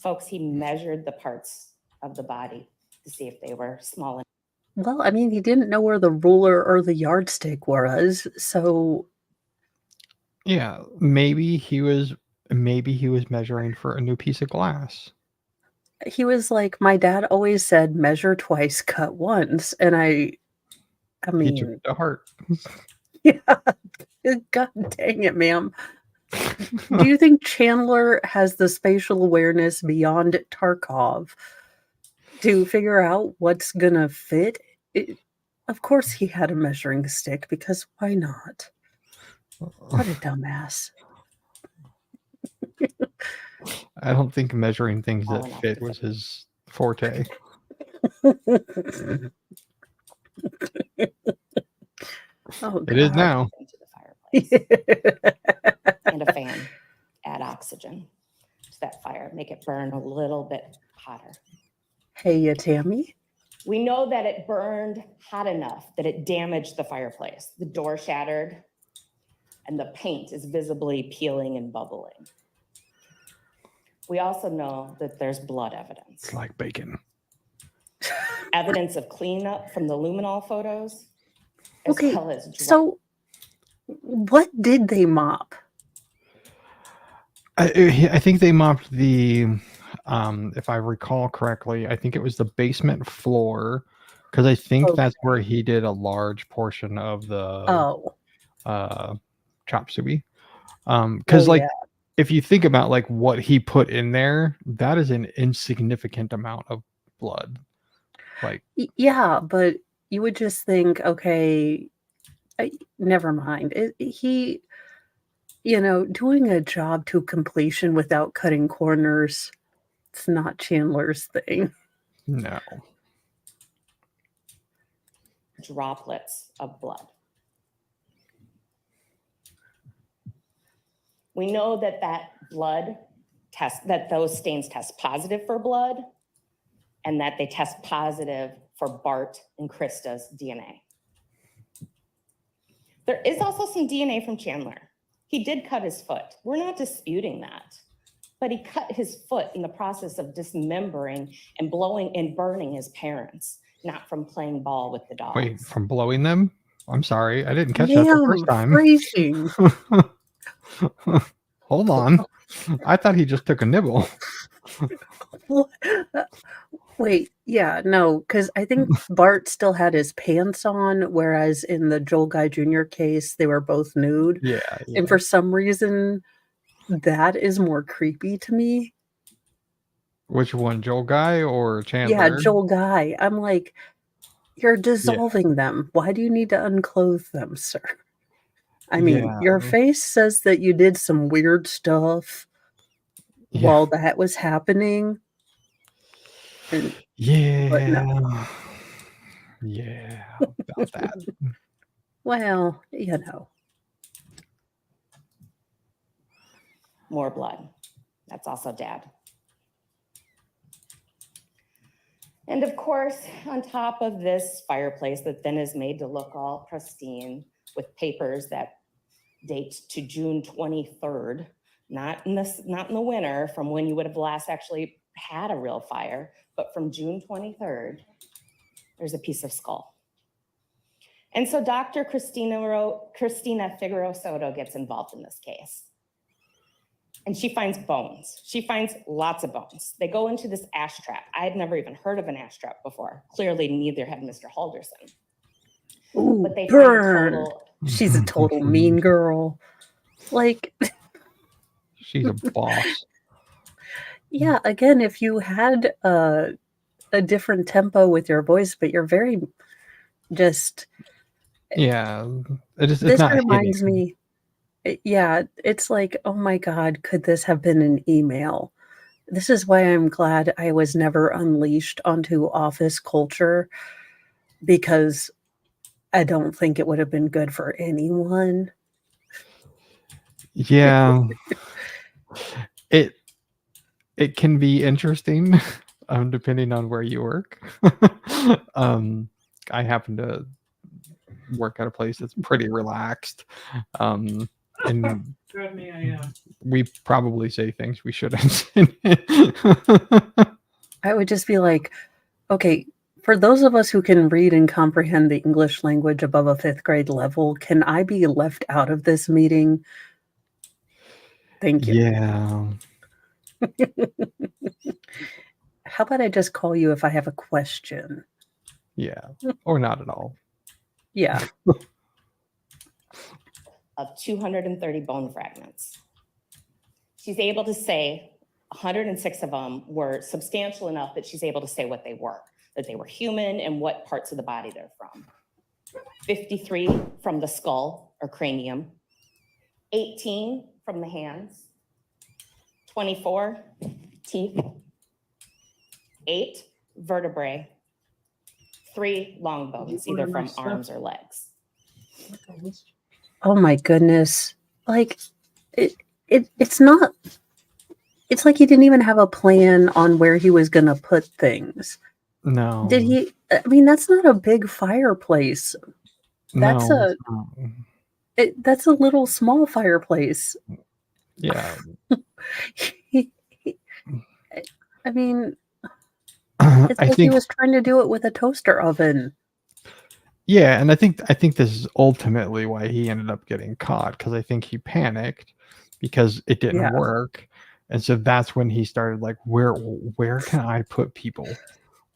Folks, he measured the parts of the body to see if they were small enough. Well, I mean, he didn't know where the ruler or the yardstick was, so Yeah, maybe he was measuring for a new piece of glass. he was like, my dad always said, measure twice, cut once. And I He took mean, it to heart. yeah, God dang it, ma'am. Do you think Chandler has the spatial awareness beyond Tarkov to figure out what's gonna fit? Of course he had a measuring stick, because why not? What a dumbass. I don't think measuring things Small that enough fit to was his forte. Oh, It is God. now. Into the fireplace. And a fan. Add oxygen to that fire. Make it burn a little bit hotter. Hey, Tammy. We know that it burned hot enough that it damaged the fireplace. The door shattered and the paint is visibly peeling and bubbling. We also know that there's blood evidence. It's like bacon. Evidence of cleanup from the luminol photos, as Okay, well as so what did they mop? I think they mopped the, if I recall correctly, I think it was the basement floor, because I think that's where he did a large portion of the chop suey. Because like, if you think about like what he put in there, that is an insignificant amount of blood. Like, yeah, but you would just think, okay, never mind. He, doing a job to completion without cutting corners, it's not Chandler's thing. no. droplets of blood. We know that those stains test positive for blood and that they test positive for Bart and Krista's DNA. There is also some DNA from Chandler. He did cut his foot. We're not disputing that, but he cut his foot in the process of dismembering and blowing and burning his parents, not from playing ball with the dogs. Wait, from blowing them? I'm sorry, I didn't catch that the first time. Phrasing. Hold on. I thought he just took a nibble. Wait, yeah, no, because I think Bart still had his pants on, whereas in the Joel Guy Jr. case, they were both nude. Yeah. And for some reason, that is more creepy to me. Which one, Joel Guy or Chandler? Yeah, Joel Guy. I'm like, you're dissolving them. Why do you need to unclothe them, sir? I mean, your face says that you did some weird stuff while that was happening. And, but no. Yeah, about that. Well, More blood. That's also Dad. And of course, on top of this fireplace that then is made to look all pristine with papers that date to June 23rd, not in the winter from when you would have last actually had a real fire, but from June 23rd, there's a piece of skull. And so Dr. Christina Figueroa Soto gets involved in this case. And she finds bones. She finds lots of bones. They go into this ash trap. I had never even heard of an ash trap before. Clearly, neither had Mr. Halderson. Ooh, but they burn. She's a total mean girl. Like, she's a boss. Yeah, again, if you had a different tempo with your voice, but you're very just. Yeah, it's this not reminds hitting. me. It's like, oh my God, could this have been an email? This is why I'm glad I was never unleashed onto office culture, because I don't think it would have been good for anyone. Yeah, it can be interesting, depending on where you work. I happen to work at a place that's pretty relaxed. And we probably say things we shouldn't. I would just be like, okay, for those of us who can read and comprehend the English language above a 5th grade level, can I be left out of this meeting? Thank you. Yeah. How about I just call you if I have a question? Yeah, or not at all. Yeah. Of 230 bone fragments. She's able to say 106 of them were substantial enough that she's able to say what they were, that they were human and what parts of the body they're from. 53 from the skull or cranium, 18 from the hands, 24 teeth, 8 vertebrae, 3 long bones, either from arms or legs. Oh my goodness. Like, it's not It's like he didn't even have a plan on where he was gonna put things. No. Did he? I mean, that's not a big fireplace. That's No. a it's not. that's a little small fireplace. Yeah. He- he- I mean, it's I like he think was trying to do it with a toaster oven. yeah, and I think this is ultimately why he ended up getting caught, because I think he panicked because it didn't Yeah. work. And so that's when he started like, where can I put people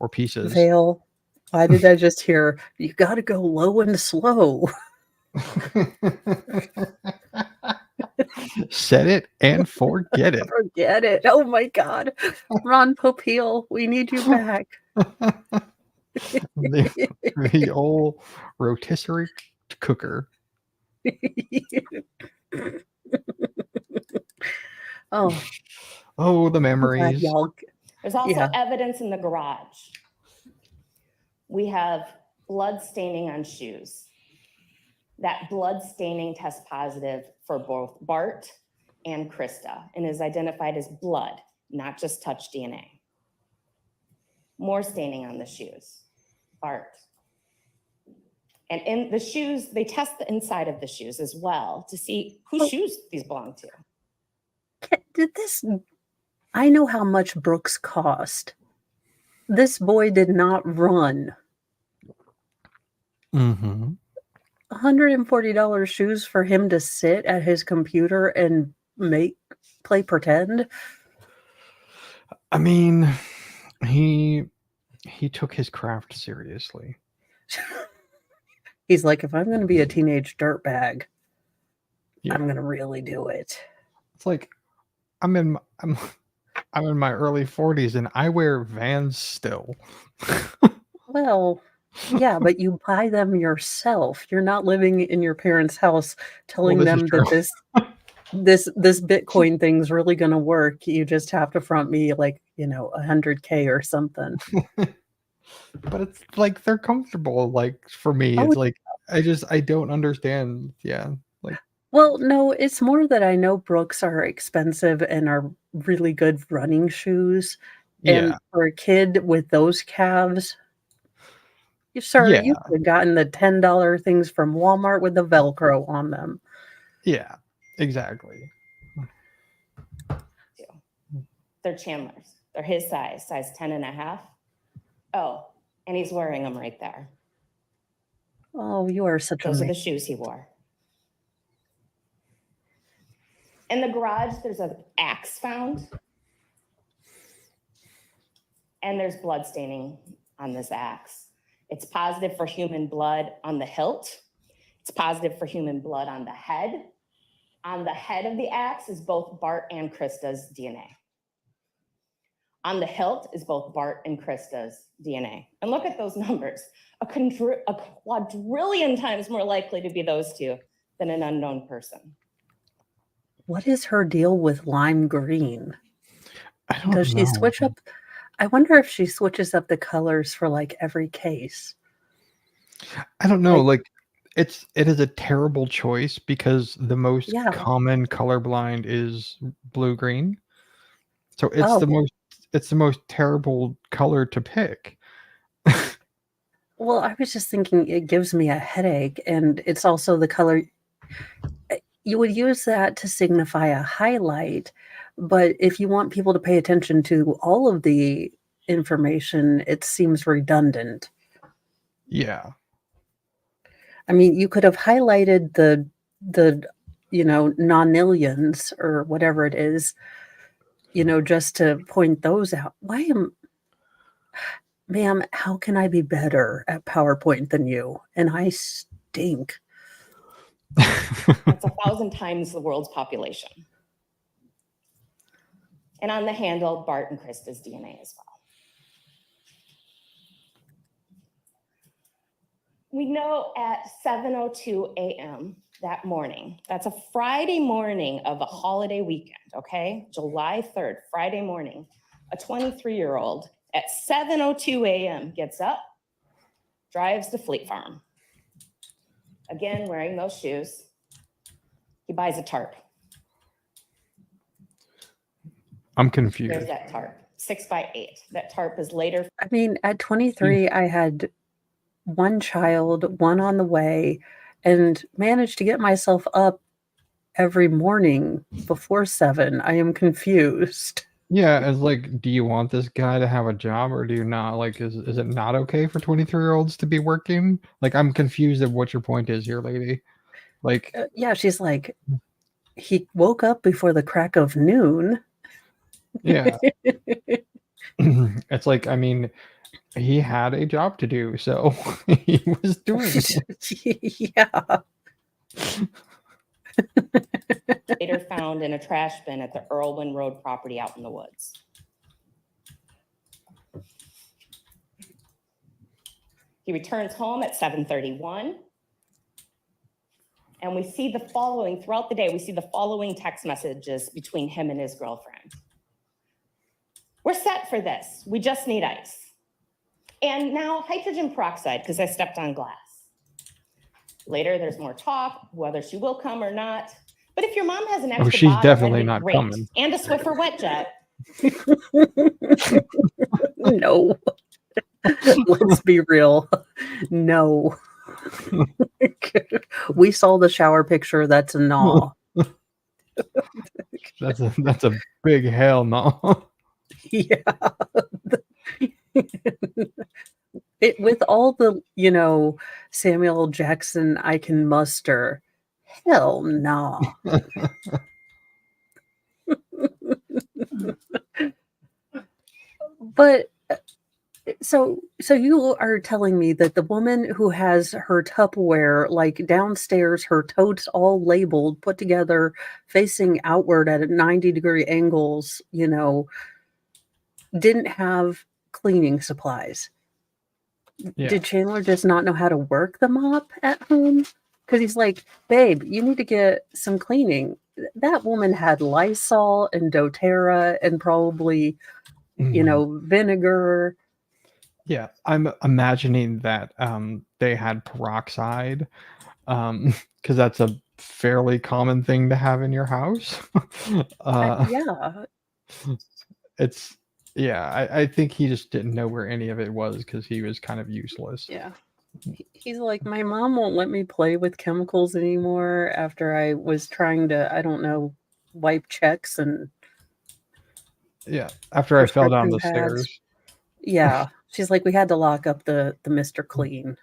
or pieces? Vale, why did I just hear, you got to go low and slow? Set it and forget it. Forget it. Oh my God. Ron Popeil, we need you back. The old rotisserie cooker. Oh, Oh, the I'm glad memories. y'all. There's also Yeah. evidence in the garage. We have blood staining on shoes. That blood staining tests positive for both Bart and Krista and is identified as blood, not just touch DNA. More staining on the shoes, Bart. And in the shoes, they test the inside of the shoes as well to see whose shoes these belong to. Did this? I know how much Brooks cost. This boy did not run. Mm-hmm. $140 shoes for him to sit at his computer and play pretend. I mean, he took his craft seriously. He's like, if I'm going to be a teenage dirtbag, Yeah. I'm going to really do it. It's like I'm in my early 40s and I wear Vans still. Well, yeah, but you buy them yourself. You're not living in your parents' house telling this is them true. that this Bitcoin thing's really going to work. You just have to front me like, $100K or something. But it's like they're comfortable. Like for me, Oh, it's like I don't understand. Yeah. Like well, no, it's more that I know Brooks are expensive and are really good running shoes. And yeah. for a kid with those calves, sir, Yeah. you could have gotten the $10 things from Walmart with the Velcro on them. Yeah. Exactly. They're Chandler's. They're his size 10 and a half. Oh, and he's wearing them right there. Oh, you are such a Those are man. the shoes he wore. In the garage, there's an axe found. And there's blood staining on this axe. It's positive for human blood on the hilt. It's positive for human blood on the head. On the head of the axe is both Bart and Krista's DNA. On the hilt is both Bart and Krista's DNA. And look at those numbers. A quadrillion times more likely to be those two than an unknown person. What is her deal with lime green? I don't Does she know. switch up? I wonder if she switches up the colors for like every case. I don't know. Like- Like it is a terrible choice because the most Yeah. common colorblind is blue green. So Oh. it's the most terrible color to pick. Well, I was just thinking it gives me a headache, and it's also the color. You would use that to signify a highlight, but if you want people to pay attention to all of the information, it seems redundant. Yeah. I mean, you could have highlighted the nonillions or whatever it is, just to point those out. Ma'am, how can I be better at PowerPoint than you? And I stink. That's 1,000 times the world's population. And on the handle, Bart and Krista's DNA as well. We know at 7:02 a.m. that morning, that's a Friday morning of a holiday weekend, okay? July 3rd, Friday morning, a 23-year-old at 7:02 a.m. gets up, drives to Fleet Farm. Again, wearing those shoes. He buys a tarp. I'm There's confused. that tarp, 6x8. That tarp is later. I mean, at 23, I had one child, one on the way, and managed to get myself up every morning before 7. I am confused. Yeah, it's like, do you want this guy to have a job or do you not? Like, is it not okay for 23-year-olds to be working? Like, I'm confused at what your point is here, lady. Like, Yeah, she's like, he woke up before the crack of noon. yeah. It's like, I mean, he had a job to do, so he was doing it. Yeah. Later found in a trash bin at the Earlwyn Road property out in the woods. He returns home at 7:31. And we see the following, throughout the day, we see the following text messages between him and his girlfriend. We're set for this. We just need ice. And now hydrogen peroxide, because I stepped on glass. Later, there's more talk, whether she will come or not. But if your mom has an extra she's bottle, definitely that'd be not great. coming. And a Swiffer wet jet. No. Let's be real. No. We saw the shower picture. That's a no. That's a big hell no. Yeah. With all the, Samuel L. Jackson I can muster, hell no. But so you are telling me that the woman who has her Tupperware like downstairs, her totes all labeled, put together, facing outward at 90-degree angles, didn't have cleaning supplies. Yeah. Did Chandler just not know how to work the mop at home? Because he's like, babe, you need to get some cleaning. That woman had Lysol and doTERRA and probably, vinegar. Yeah, I'm imagining that they had peroxide, because that's a fairly common thing to have in your house. Yeah. It's I think he just didn't know where any of it was because he was kind of useless. Yeah. He's like, my mom won't let me play with chemicals anymore after I was trying to, I don't know, wipe checks and Yeah, after I fell down the prescription pads. stairs. Yeah. She's like, we had to lock up the Mr. Clean.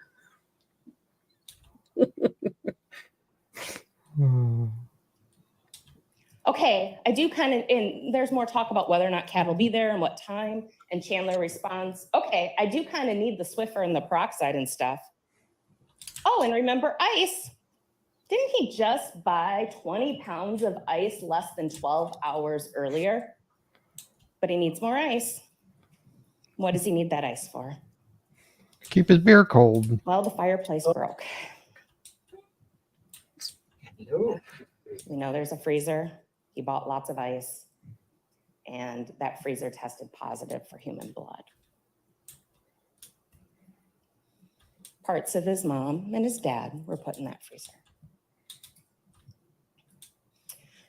Okay, I do kind of, and there's more talk about whether or not Cat will be there and what time. And Chandler responds, okay, I do kind of need the Swiffer and the peroxide and stuff. Oh, and remember ice. Didn't he just buy 20 pounds of ice less than 12 hours earlier? But he needs more ice. What does he need that ice for? Keep his beer cold. Well, the fireplace broke. We know there's a freezer. He bought lots of ice, and that freezer tested positive for human blood. Parts of his mom and his dad were put in that freezer.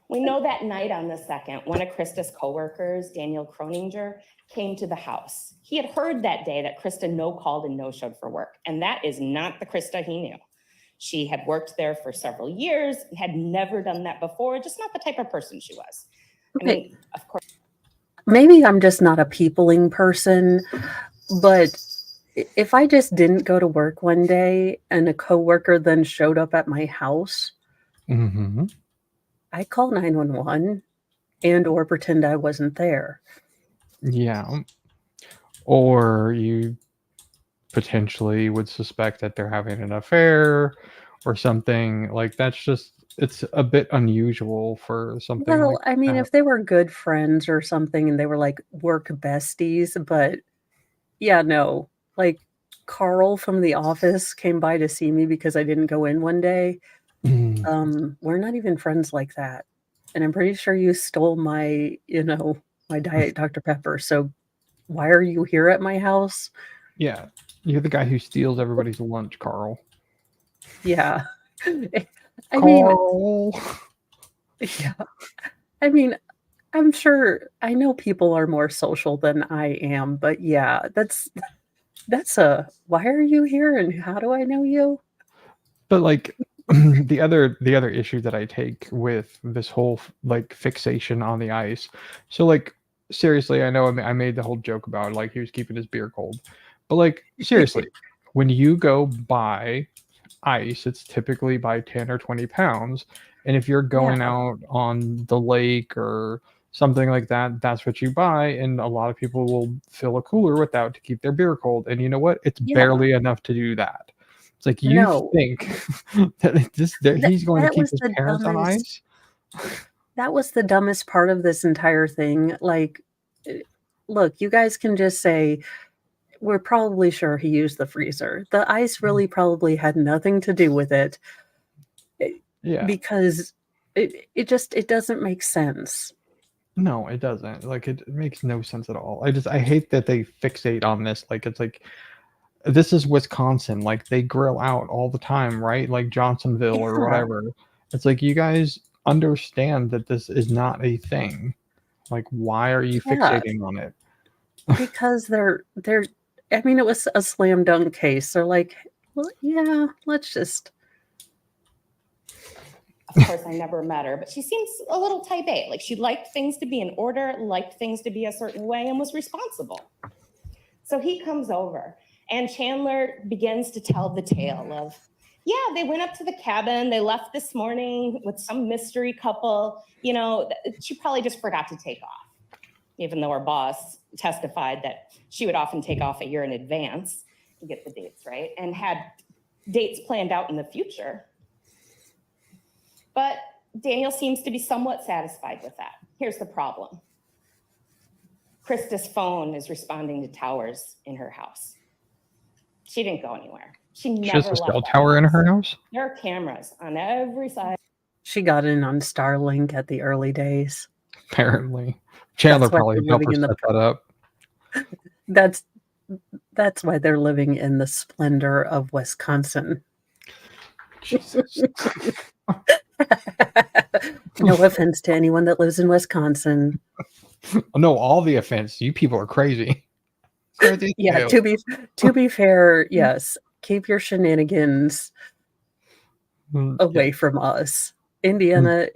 We know that night on the 2nd, one of Krista's coworkers, Daniel Croninger, came to the house. He had heard that day that Krista no-called and no-showed for work, and that is not the Krista he knew. She had worked there for several years and had never done that before, just not the type of person she was. Okay. I mean, of course. Maybe I'm just not a peopling person, but if I just didn't go to work one day and a coworker then showed up at my house, I call 911 and or pretend I wasn't there. Yeah. Or you potentially would suspect that they're having an affair or something. Like, that's just, it's a bit unusual for something Well, like I mean, that. if they were good friends or something and they were like work besties, but yeah, no. Like Carl from The Office came by to see me because I didn't go in one day. We're not even friends like that. And I'm pretty sure you stole my, my Diet Dr. Pepper. So why are you here at my house? Yeah. You're the guy who steals everybody's lunch, Carl. Yeah. I Carl. mean, yeah. I mean, I'm sure I know people are more social than I am, but yeah, that's a why are you here and how do I know you? But like the other issue that I take with this whole like fixation on the ice. So like seriously, I know I made the whole joke about like he was keeping his beer cold, but like seriously, when you go buy ice, it's typically by 10 or 20 pounds, and if you're going Yeah, out on the lake or something like that, that's what you buy, and a lot of people will fill a cooler with that to keep their beer cold, and you know what? It's yeah. barely enough to do that. It's like you No, think that that he's going to that keep was his the parents on dumbest ice? that was the dumbest part of this entire thing. Like, eh, look, you guys can just say, "We're probably sure he used the freezer." The ice really probably had nothing to do with it, eh, Yeah. because it doesn't make sense. No, it doesn't. Like it makes no sense at all. I hate that they fixate on this. Like it's like this is Wisconsin. Like they grill out all the time, right? Like Johnsonville or Yeah, whatever. It's like you guys understand that this is not a thing. Like why are you yeah, fixating on it? because they're I mean, it was a slam dunk case. They're like, "Well, yeah, let's just." Of course, I never met her, but she seems a little type A. Like she liked things to be in order, liked things to be a certain way, and was responsible. So he comes over, and Chandler begins to tell the tale of, yeah, they went up to the cabin. They left this morning with some mystery couple. You know, she probably just forgot to take off, even though her boss testified that she would often take off a year in advance to get the dates right and had dates planned out in the future. But Daniel seems to be somewhat satisfied with that. Here's the problem. Krista's phone is responding to towers in her house. She didn't go anywhere. She She has never a left cell that tower in house. her house. There are cameras on every side. She got in on Starlink at the early days. Apparently, Chandler That's why probably they're helped living her in the set that up. that's that's why they're living in the splendor of Wisconsin. Jesus. No offense to anyone that lives in Wisconsin. No, all the offense. You people are crazy. Crazy. Yeah, Hell. to be fair, yes, keep your shenanigans Yeah. away from us. Indiana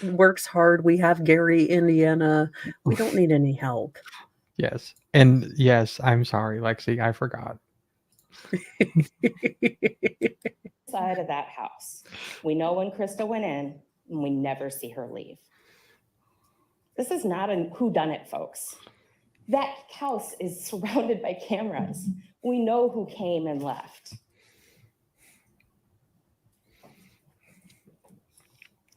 works hard. We have Gary, Indiana. We don't need any help. Yes. And yes, I'm sorry, Lexi. I forgot. Side of that house. We know when Krista went in, and we never see her leave. This is not a whodunit, folks. That house is surrounded by cameras. We know who came and left.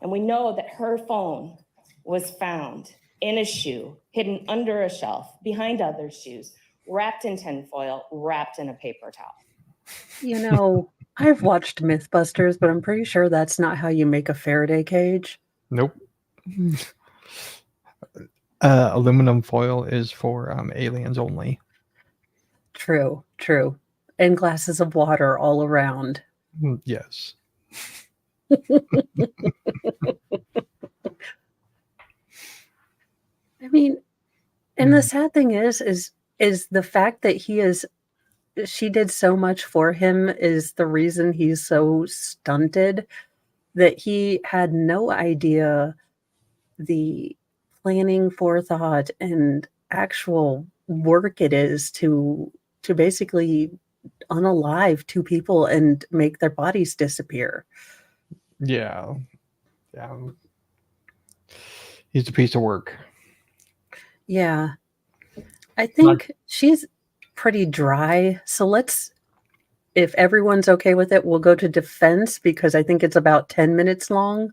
And we know that her phone was found in a shoe, hidden under a shelf, behind other shoes, wrapped in tinfoil, wrapped in a paper towel. You know, I've watched Mythbusters, but I'm pretty sure that's not how you make a Faraday cage. Nope. Aluminum foil is for aliens only. True, true. And glasses of water all around. Yes. I mean, and the sad thing is the fact that she did so much for him is the reason he's so stunted, that he had no idea the planning, forethought, and actual work it is to basically unalive two people and make their bodies disappear. Yeah. Yeah. He's a piece of work. Yeah. I think she's pretty dry. So if everyone's okay with it, we'll go to defense because I think it's about 10 minutes long.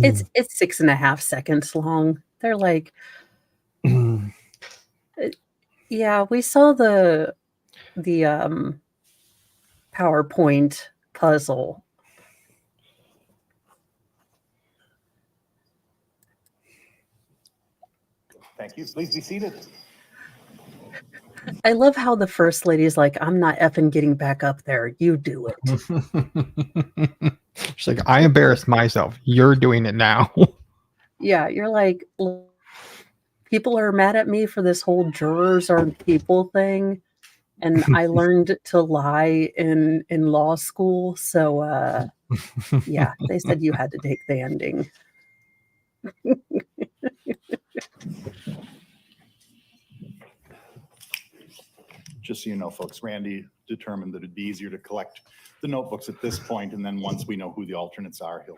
It's 6.5 seconds long. They're like, yeah, we saw the PowerPoint puzzle. Thank you. Please be seated. I love how the first lady's like, I'm not effing getting back up there. You do it. She's like, I embarrassed myself. You're doing it now. Yeah, you're like, "Look, people are mad at me for this whole jurors aren't people thing, and I learned to lie in law school, so yeah, they said you had to take the ending." Just so you know, folks, Randy determined that it'd be easier to collect the notebooks at this point, and then once we know who the alternates are, he'll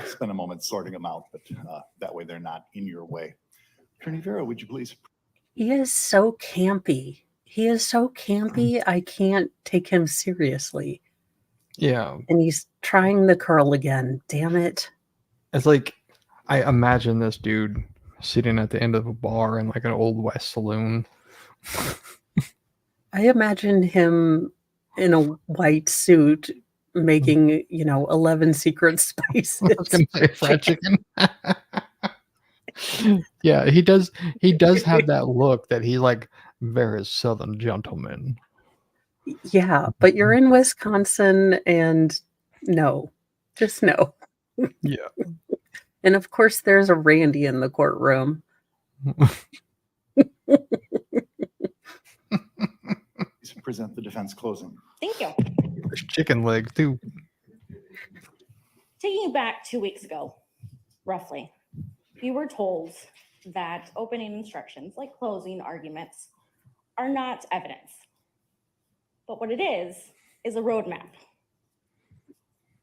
spend a moment sorting them out, but that way they're not in your way. Attorney Vera, would you please? He is so campy. He is so campy, I can't take him seriously. Yeah. And he's trying the curl again. Damn it. It's like, I imagine this dude sitting at the end of a bar in like an Old West saloon. I imagine him in a white suit making, 11 secret spices. I was gonna say fried chicken. Yeah, he does have that look that he like very southern gentleman. Yeah, but you're in Wisconsin and no, just no. Yeah. And of course there's a Randy in the courtroom. Please present the defense closing. Thank you. There's chicken legs too. Taking you back 2 weeks ago, roughly, we were told that opening instructions, like closing arguments, are not evidence. But what it is a roadmap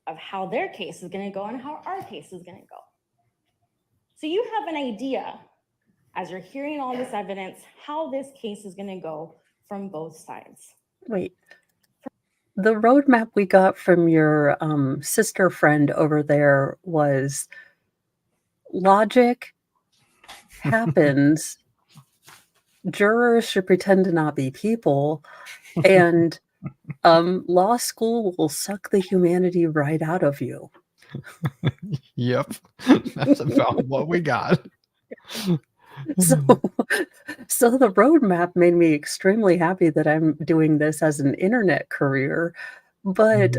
of how their case is going to go and how our case is going to go. So you have an idea, as you're hearing all this evidence, how this case is going to go from both sides. Wait. The roadmap we got from your sister friend over there was logic happens, jurors should pretend to not be people, and law school will suck the humanity right out of you. Yep. That's about what we got. So the roadmap made me extremely happy that I'm doing this as an internet career, but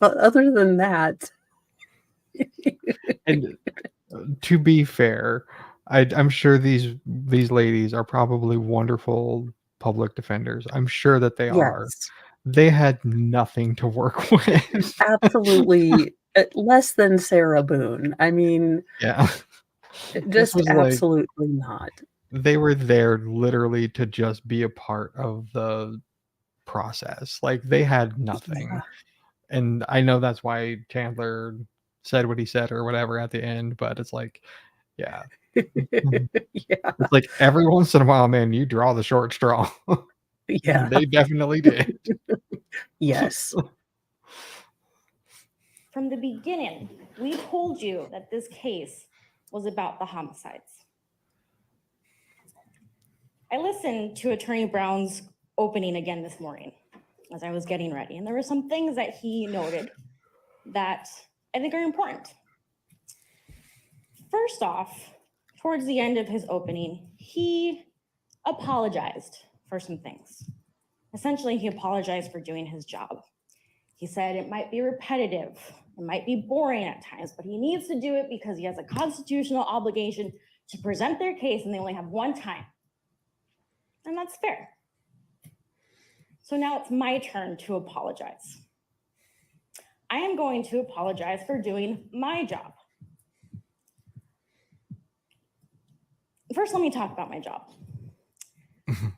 other than that, And to be fair, I'm sure these ladies are probably wonderful public defenders. I'm sure that they are. yes, They had nothing to work with. absolutely less than Sarah Boone. I mean, Yeah. just was like- absolutely not. They were there literally to just be a part of the process. Like they had nothing. Yeah. And I know that's why Chandler said what he said or whatever at the end, but it's like, yeah. Yeah, It's like every once in a while, man, you draw the short straw. yeah, They definitely did. yes. From the beginning, we told you that this case was about the homicides. I listened to Attorney Brown's opening again this morning as I was getting ready, and there were some things that he noted that I think are important. First off, towards the end of his opening, he apologized for some things. Essentially, he apologized for doing his job. He said it might be repetitive, it might be boring at times, but he needs to do it because he has a constitutional obligation to present their case and they only have one time. And that's fair. So now it's my turn to apologize. I am going to apologize for doing my job. First, let me talk about my job.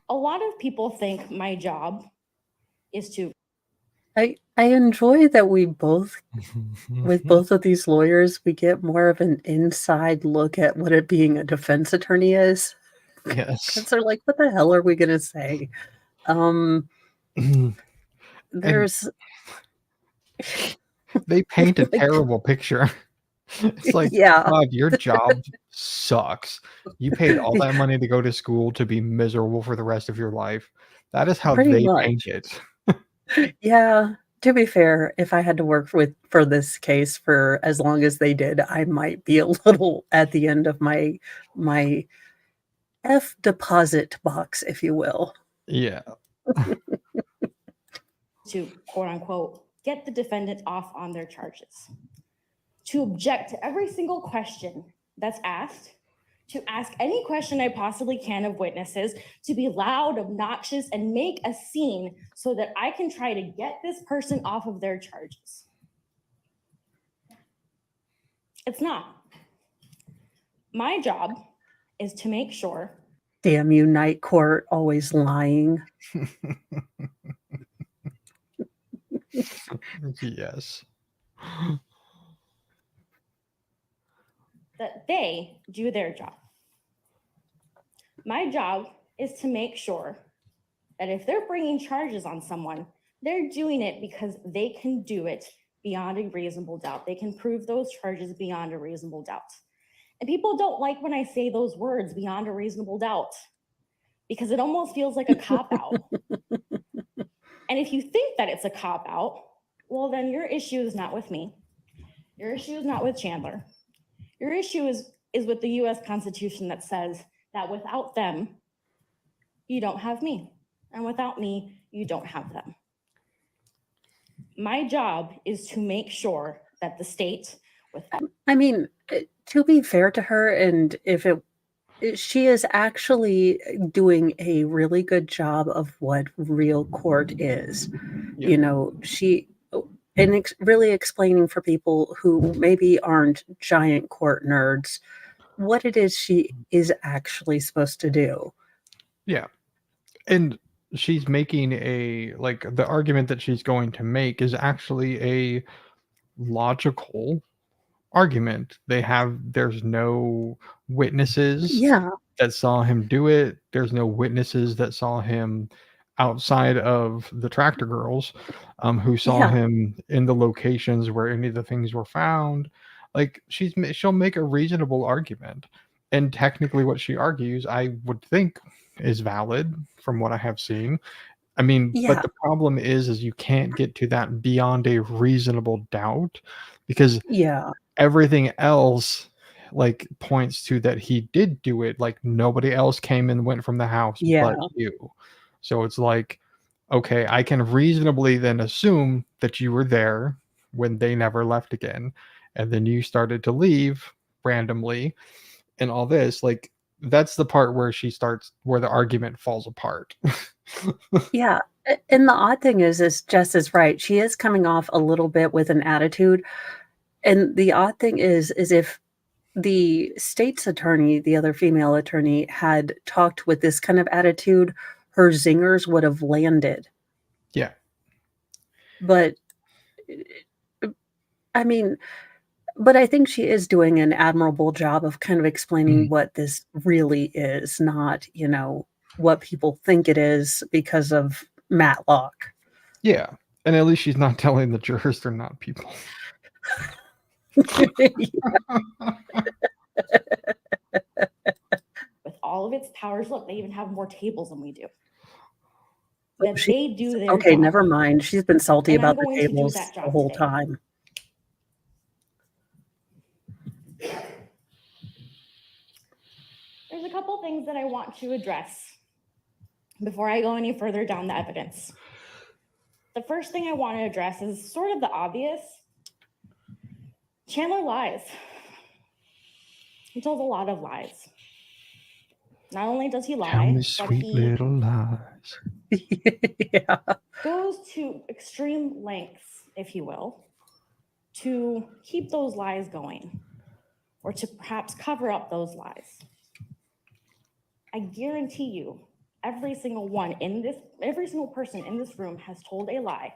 A lot of people think my job is to. I enjoy that we both, with both of these lawyers, we get more of an inside look at what it being a defense attorney is. Yes. Because they're like, what the hell are we going to say? There's... They paint a terrible picture. It's like, Yeah. God, your job sucks. You paid all that money to go to school to be miserable for the rest of your life. That is how Pretty they much. paint it. Yeah, to be fair, if I had to work for this case for as long as they did, I might be a little at the end of my F deposit box, if you will. Yeah. To quote unquote get the defendant off on their charges, to object to every single question that's asked, to ask any question I possibly can of witnesses, to be loud, obnoxious, and make a scene so that I can try to get this person off of their charges. It's not. My job is to make sure. Damn you, night court, always lying. Yes. That they do their job. My job is to make sure that if they're bringing charges on someone, they're doing it because they can do it beyond a reasonable doubt. They can prove those charges beyond a reasonable doubt. And people don't like when I say those words, beyond a reasonable doubt, because it almost feels like a cop-out. And if you think that it's a cop-out, well, then your issue is not with me. Your issue is not with Chandler. Your issue is with the US Constitution that says that without them, you don't have me. And without me, you don't have them. My job is to make sure that the state, I mean, to be fair to her, and she is actually doing a really good job of what real court is. Yeah. You know, really explaining for people who maybe aren't giant court nerds what it is she is actually supposed to do. Yeah. And she's making the argument that she's going to make is actually a logical argument. There's no witnesses that saw him do it. There's no witnesses that saw him outside of the tractor girls who saw him in the locations where any of the things were found. Like, she'll make a reasonable argument, and technically what she argues, I would think, is valid from what I have seen. I mean, but the problem is you can't get to that beyond a reasonable doubt, because everything else points to that he did do it. Like, nobody else came and went from the house but you. So it's like, okay, I can reasonably then assume that you were there when they never left again, and then you started to leave randomly and all this. Like, that's the part where where the argument falls apart. Yeah. And the odd thing is Jess is right. She is coming off a little bit with an attitude. And the odd thing is if the state's attorney, the other female attorney, had talked with this kind of attitude, her zingers would have landed. Yeah. But I mean, but I think she is doing an admirable job of kind of explaining what this really is, not, what people think it is because of Matlock. Yeah. And at least she's not telling the jurors they're not people. with all of its powers, look, they even have more tables than we do. That they do their okay, job. never mind. She's been salty And I'm about the going to do tables that the job whole today. time. There's a couple things that I want to address before I go any further down the evidence. The first thing I want to address is sort of the obvious. Chandler lies. He tells a lot of lies. Not only does he lie, Tell me but sweet he little lies. Yeah. goes to extreme lengths, if you will, to keep those lies going, or to perhaps cover up those lies. I guarantee you, every single person in this room has told a lie,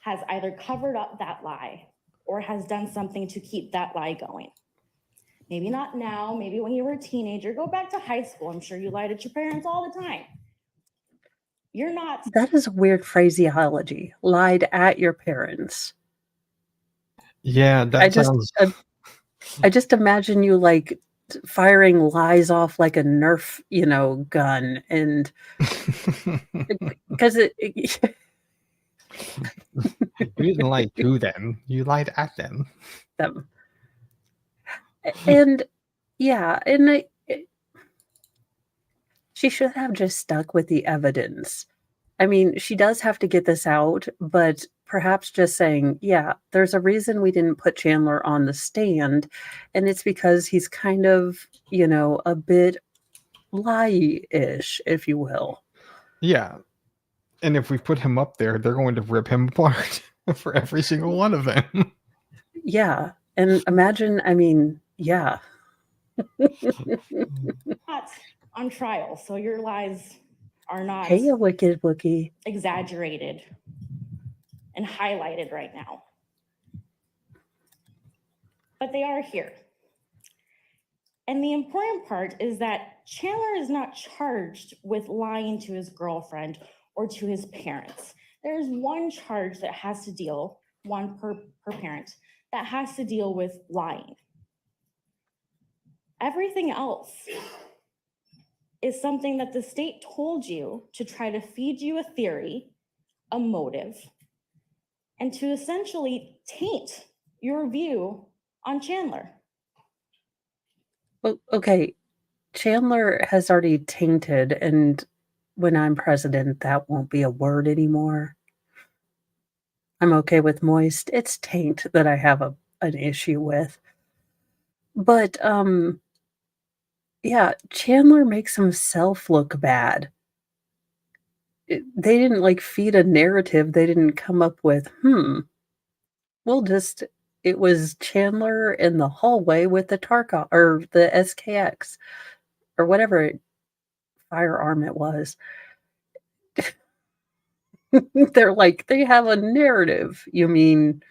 has either covered up that lie, or has done something to keep that lie going. Maybe not now, maybe when you were a teenager. Go back to high school. I'm sure you lied at your parents all the time. You're not. That is weird phraseology. Lied at your parents. Yeah, that sounds. I just imagine you firing lies off like a Nerf, gun, and because You didn't lie to them; you lied at them. And she should have just stuck with the evidence. I mean, she does have to get this out, but perhaps just saying, yeah, there's a reason we didn't put Chandler on the stand, and it's because he's kind of, a bit lie-ish, if you will. Yeah. And if we put him up there, they're going to rip him apart for every single one of them. Yeah. And imagine, I mean, yeah. Not on trial, so your lies are not Hey, you wicked wookie. exaggerated and highlighted right now. But they are here. And the important part is that Chandler is not charged with lying to his girlfriend or to his parents. There's one charge that has to deal, one per parent, that has to deal with lying. Everything else is something that the state told you to try to feed you a theory, a motive, and to essentially taint your view on Chandler. Well, okay, Chandler has already tainted, and when I'm president, that won't be a word anymore. I'm okay with moist. It's taint that I have an issue with. But yeah, Chandler makes himself look bad. They didn't like feed a narrative. They didn't come up with, we'll just it was Chandler in the hallway with the Tarkov or the SKX or whatever firearm it was. They're like, they have a narrative. You mean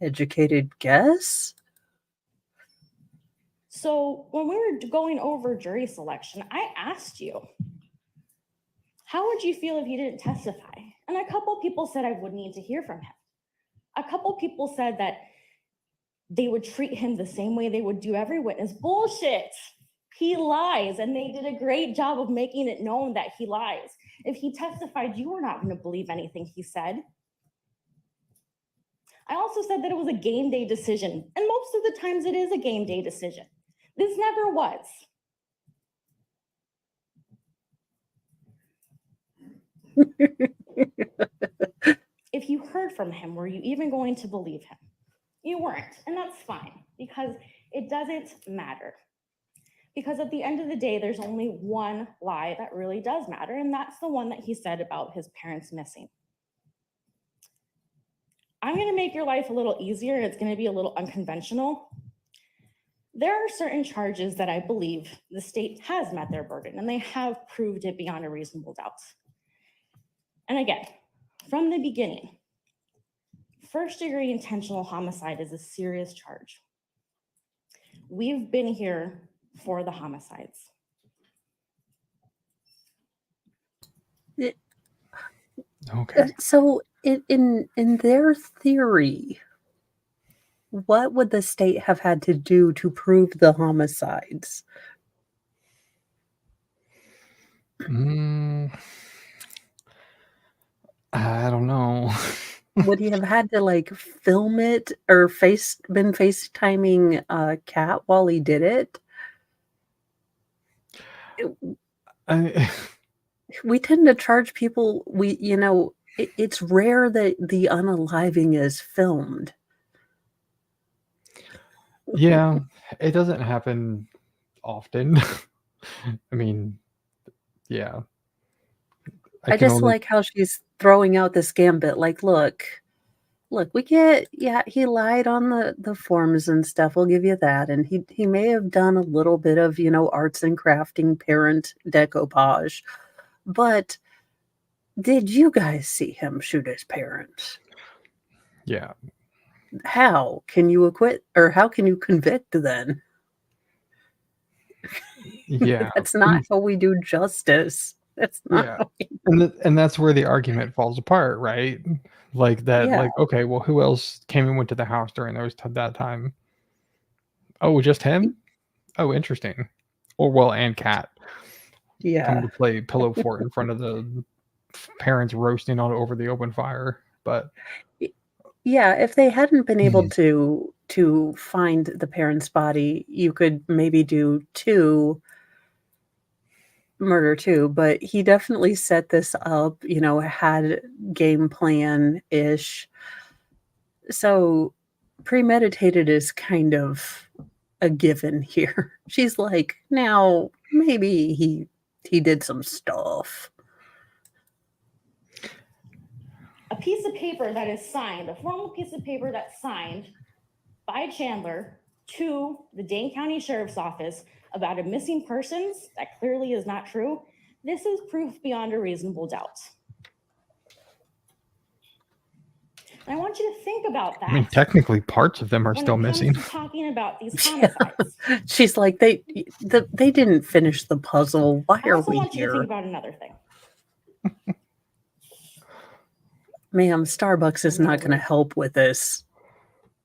educated guess? So when we were going over jury selection, I asked you, how would you feel if you didn't testify? And a couple people said I would need to hear from him. A couple people said that they would treat him the same way they would do every witness. Bullshit. He lies, and they did a great job of making it known that he lies. If he testified, you were not going to believe anything he said. I also said that it was a game day decision, and most of the times it is a game day decision. This never was. If you heard from him, were you even going to believe him? You weren't, and that's fine, because it doesn't matter. Because at the end of the day, there's only one lie that really does matter, and that's the one that he said about his parents missing. I'm going to make your life a little easier, and it's going to be a little unconventional. There are certain charges that I believe the state has met their burden, and they have proved it beyond a reasonable doubt. And again, from the beginning, first-degree intentional homicide is a serious charge. We've been here for the homicides. Okay. So in their theory, what would the state have had to do to prove the homicides? I don't know. Would he have had to like film it or been FaceTiming Kat while he did it? We tend to charge people. It's rare that the unaliving is filmed. Yeah, it doesn't happen often. I mean, yeah. I just like how she's throwing out this gambit. Like, look, he lied on the forms and stuff. We'll give you that. And he may have done a little bit of, arts and crafting parent decoupage. But did you guys see him shoot his parents? Yeah. How can you acquit or how can you convict then? Yeah. That's not how we do justice. That's not Yeah. how we And that's where the argument falls apart, right? Like that, Yeah. like, okay, well, who else came and went to the house during that time? Oh, just him? Oh, interesting. Or well, and Kat come Yeah. to play pillow fort in front of the parents roasting on over the open fire. But Yeah, if they hadn't been able to find the parent's body, you could maybe do murder too, but he definitely set this up, had game plan-ish. So premeditated is kind of a given here. She's like, now maybe he did some stuff. A piece of paper that is signed, a formal piece of paper that's signed by Chandler to the Dane County Sheriff's Office about a missing persons, that clearly is not true. This is proof beyond a reasonable doubt. And I want you to think about that. I mean, technically, parts of them are when still it comes missing. to talking about these Yeah. homicides. She's like, they didn't finish the puzzle. Why I are also we want you to think here? about another thing. Ma'am, Starbucks is not going to help with this.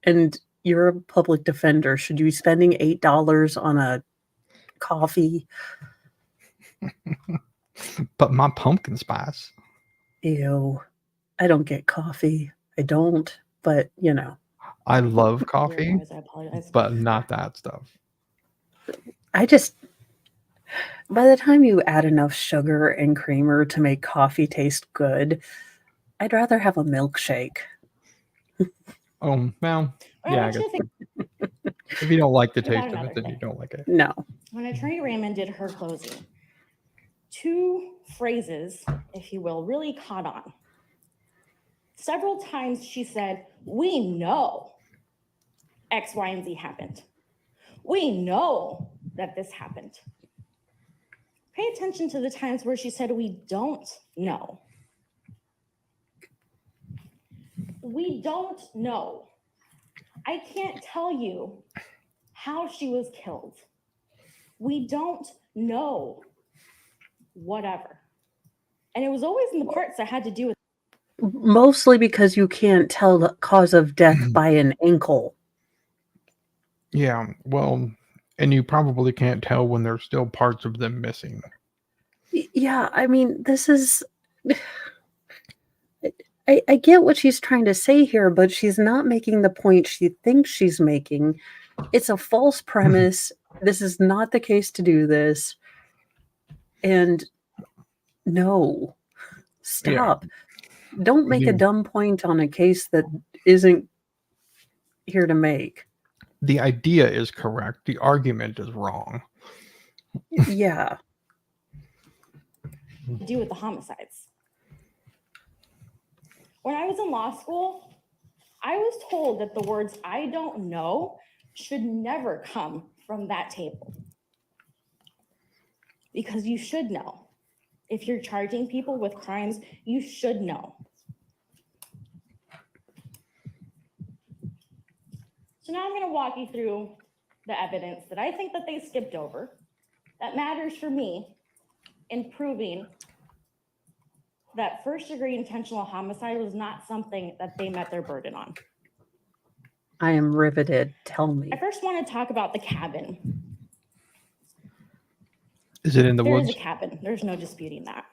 And you're a public defender. Should you be spending $8 on a coffee? But my pumpkin spice. Ew. I don't get coffee. I don't. But, you know, I love Weird coffee, noise, I apologize. but not that stuff. I just, by the time you add enough sugar and creamer to make coffee taste good, I'd rather have a milkshake. Oh, well, I yeah, I want you guess to think if you don't like the about taste of another it, then you thing. don't like it. No. when Attorney Raymond did her closing, two phrases, if you will, really caught on. Several times she said, we know X, Y, and Z happened. We know that this happened. Pay attention to the times where she said, we don't know. We don't know. I can't tell you how she was killed. We don't know. Whatever. And it was always in the parts that had to do with Mostly because you can't tell the cause of death by an ankle. Yeah, well, and you probably can't tell when there's still parts of them missing. Yeah, I mean, this is. I get what she's trying to say here, but she's not making the point she thinks she's making. It's a false premise. This is not the case to do this. And no, stop. Don't make a dumb point on a case that isn't here to make. The idea is correct. The argument is wrong. Yeah. to do with the homicides. When I was in law school, I was told that the words "I don't know" should never come from that table. Because you should know. If you're charging people with crimes, you should know. So now I'm going to walk you through the evidence that I think that they skipped over that matters for me in proving that first-degree intentional homicide was not something that they met their burden on. I am riveted. Tell me. I first want to talk about the cabin. Is it in the There woods? is a cabin. There's no disputing that.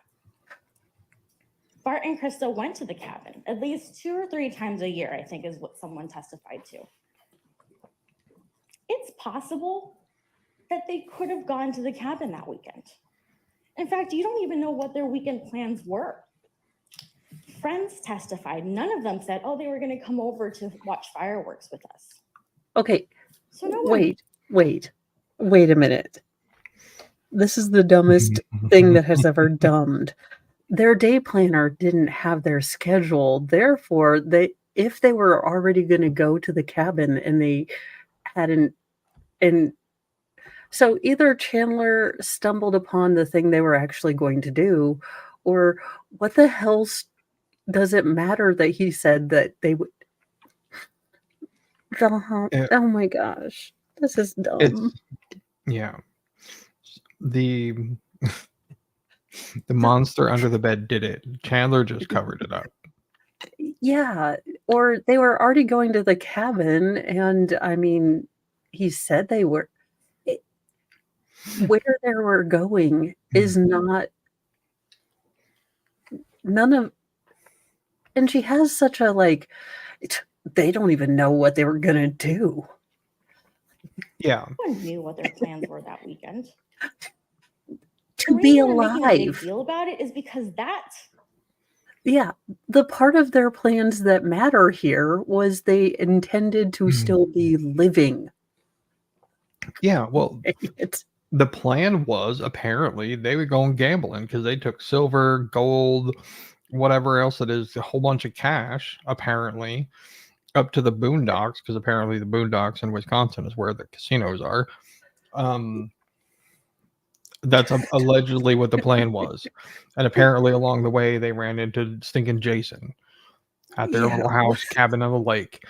Bart and Krista went to the cabin at least 2 or 3 times a year, I think is what someone testified to. It's possible that they could have gone to the cabin that weekend. In fact, you don't even know what their weekend plans were. Friends testified. None of them said, oh, they were going to come over to watch fireworks with us. Okay. So no one. Wait a minute. This is the dumbest thing that has ever dumbed. Their day planner didn't have their schedule. Therefore, if they were already going to go to the cabin and they hadn't, and so either Chandler stumbled upon the thing they were actually going to do, or what the hell does it matter that he said that they would? Oh my gosh, this is dumb. Yeah. The monster under the bed did it. Chandler just covered it up. Yeah, or they were already going to the cabin, and I mean, he said they were. Where they were going is not none of, and she has such a they don't even know what they were gonna do. Yeah. No one knew what their plans were that weekend. To The be reason they're making a big alive. deal about it is because that Yeah, the part of their plans that matter here was they intended to still be living. Yeah, well, It's the plan was apparently they would go on gambling because they took silver, gold, whatever else it is, a whole bunch of cash, apparently, up to the boondocks, because apparently the boondocks in Wisconsin is where the casinos are. That's allegedly what the plan was. And apparently along the way, they ran into stinking Jason at their little yeah. house cabin on the lake.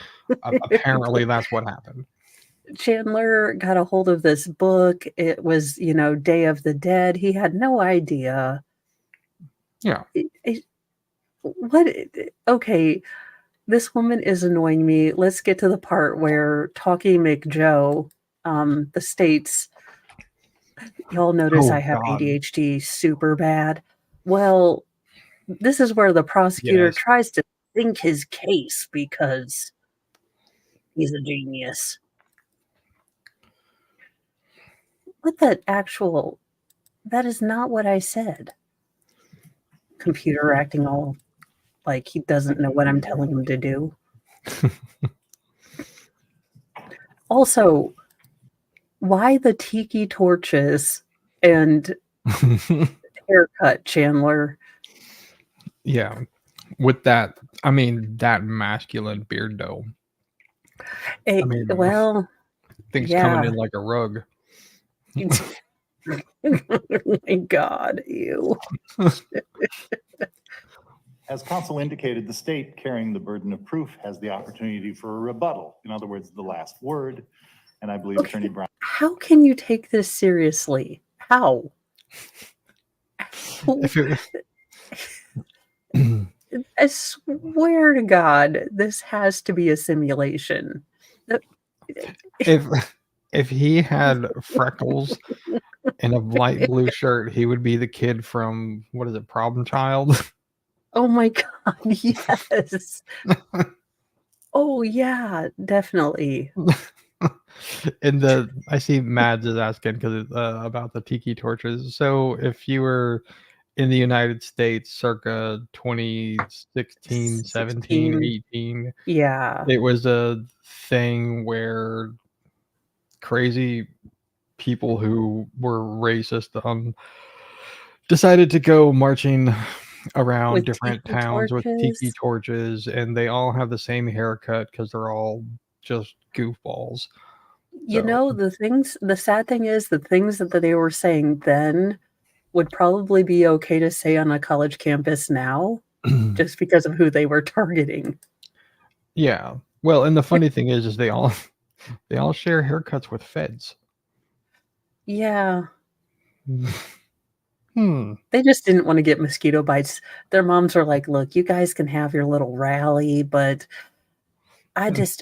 Apparently that's what happened. Chandler got a hold of this book. It was, Day of the Dead. He had no idea. Yeah. What? Okay, this woman is annoying me. Let's get to the part where Talking McJoe, the states, y'all notice Oh, I have God. ADHD super bad. Well, this is where the prosecutor Yes. tries to think his case because he's a genius. What the actual? That is not what I said. Computer acting all like he doesn't know what I'm telling him to do. Also, why the tiki torches and haircut, Chandler? Yeah. With that, I mean, that masculine beard though. I mean, Well, things coming yeah. in like a rug. Oh my God, ew. As counsel indicated, the state carrying the burden of proof has the opportunity for a rebuttal. In other words, the last word. And I believe Attorney Brown. How can you take this seriously? How? If it, I swear to God, this has to be a simulation. if he had freckles and a light blue shirt, he would be the kid from, what is it, Problem Child? Oh my God, yes. Oh yeah, definitely. And I see Mads is asking because about the tiki torches. So if you were in the United States circa 2016, 17, 16. 18, Yeah. it was a thing where crazy people who were racist decided to go marching around With different tiki towns with tiki torches. torches, and they all have the same haircut because they're all just goofballs. So The sad thing is the things that they were saying then would probably be okay to say on a college campus now, just because of who they were targeting. yeah. Well, and the funny thing is they all share haircuts with feds. Yeah. Hmm. They just didn't want to get mosquito bites. Their moms were like, look, you guys can have your little rally, but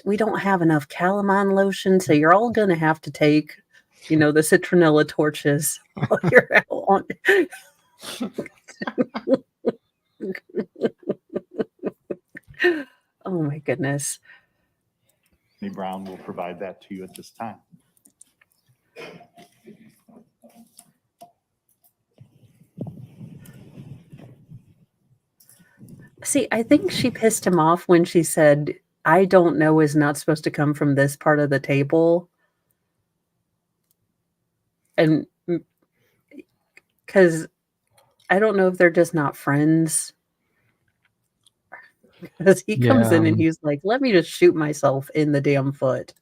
we don't have enough calamine lotion, so you're all going to have to take, the citronella torches while you're out on. Oh my goodness. Attorney Brown will provide that to you at this time. See, I think she pissed him off when she said, I don't know is not supposed to come from this part of the table. And because I don't know if they're just not friends. Because he comes in and he's like, let me just shoot myself in the damn foot.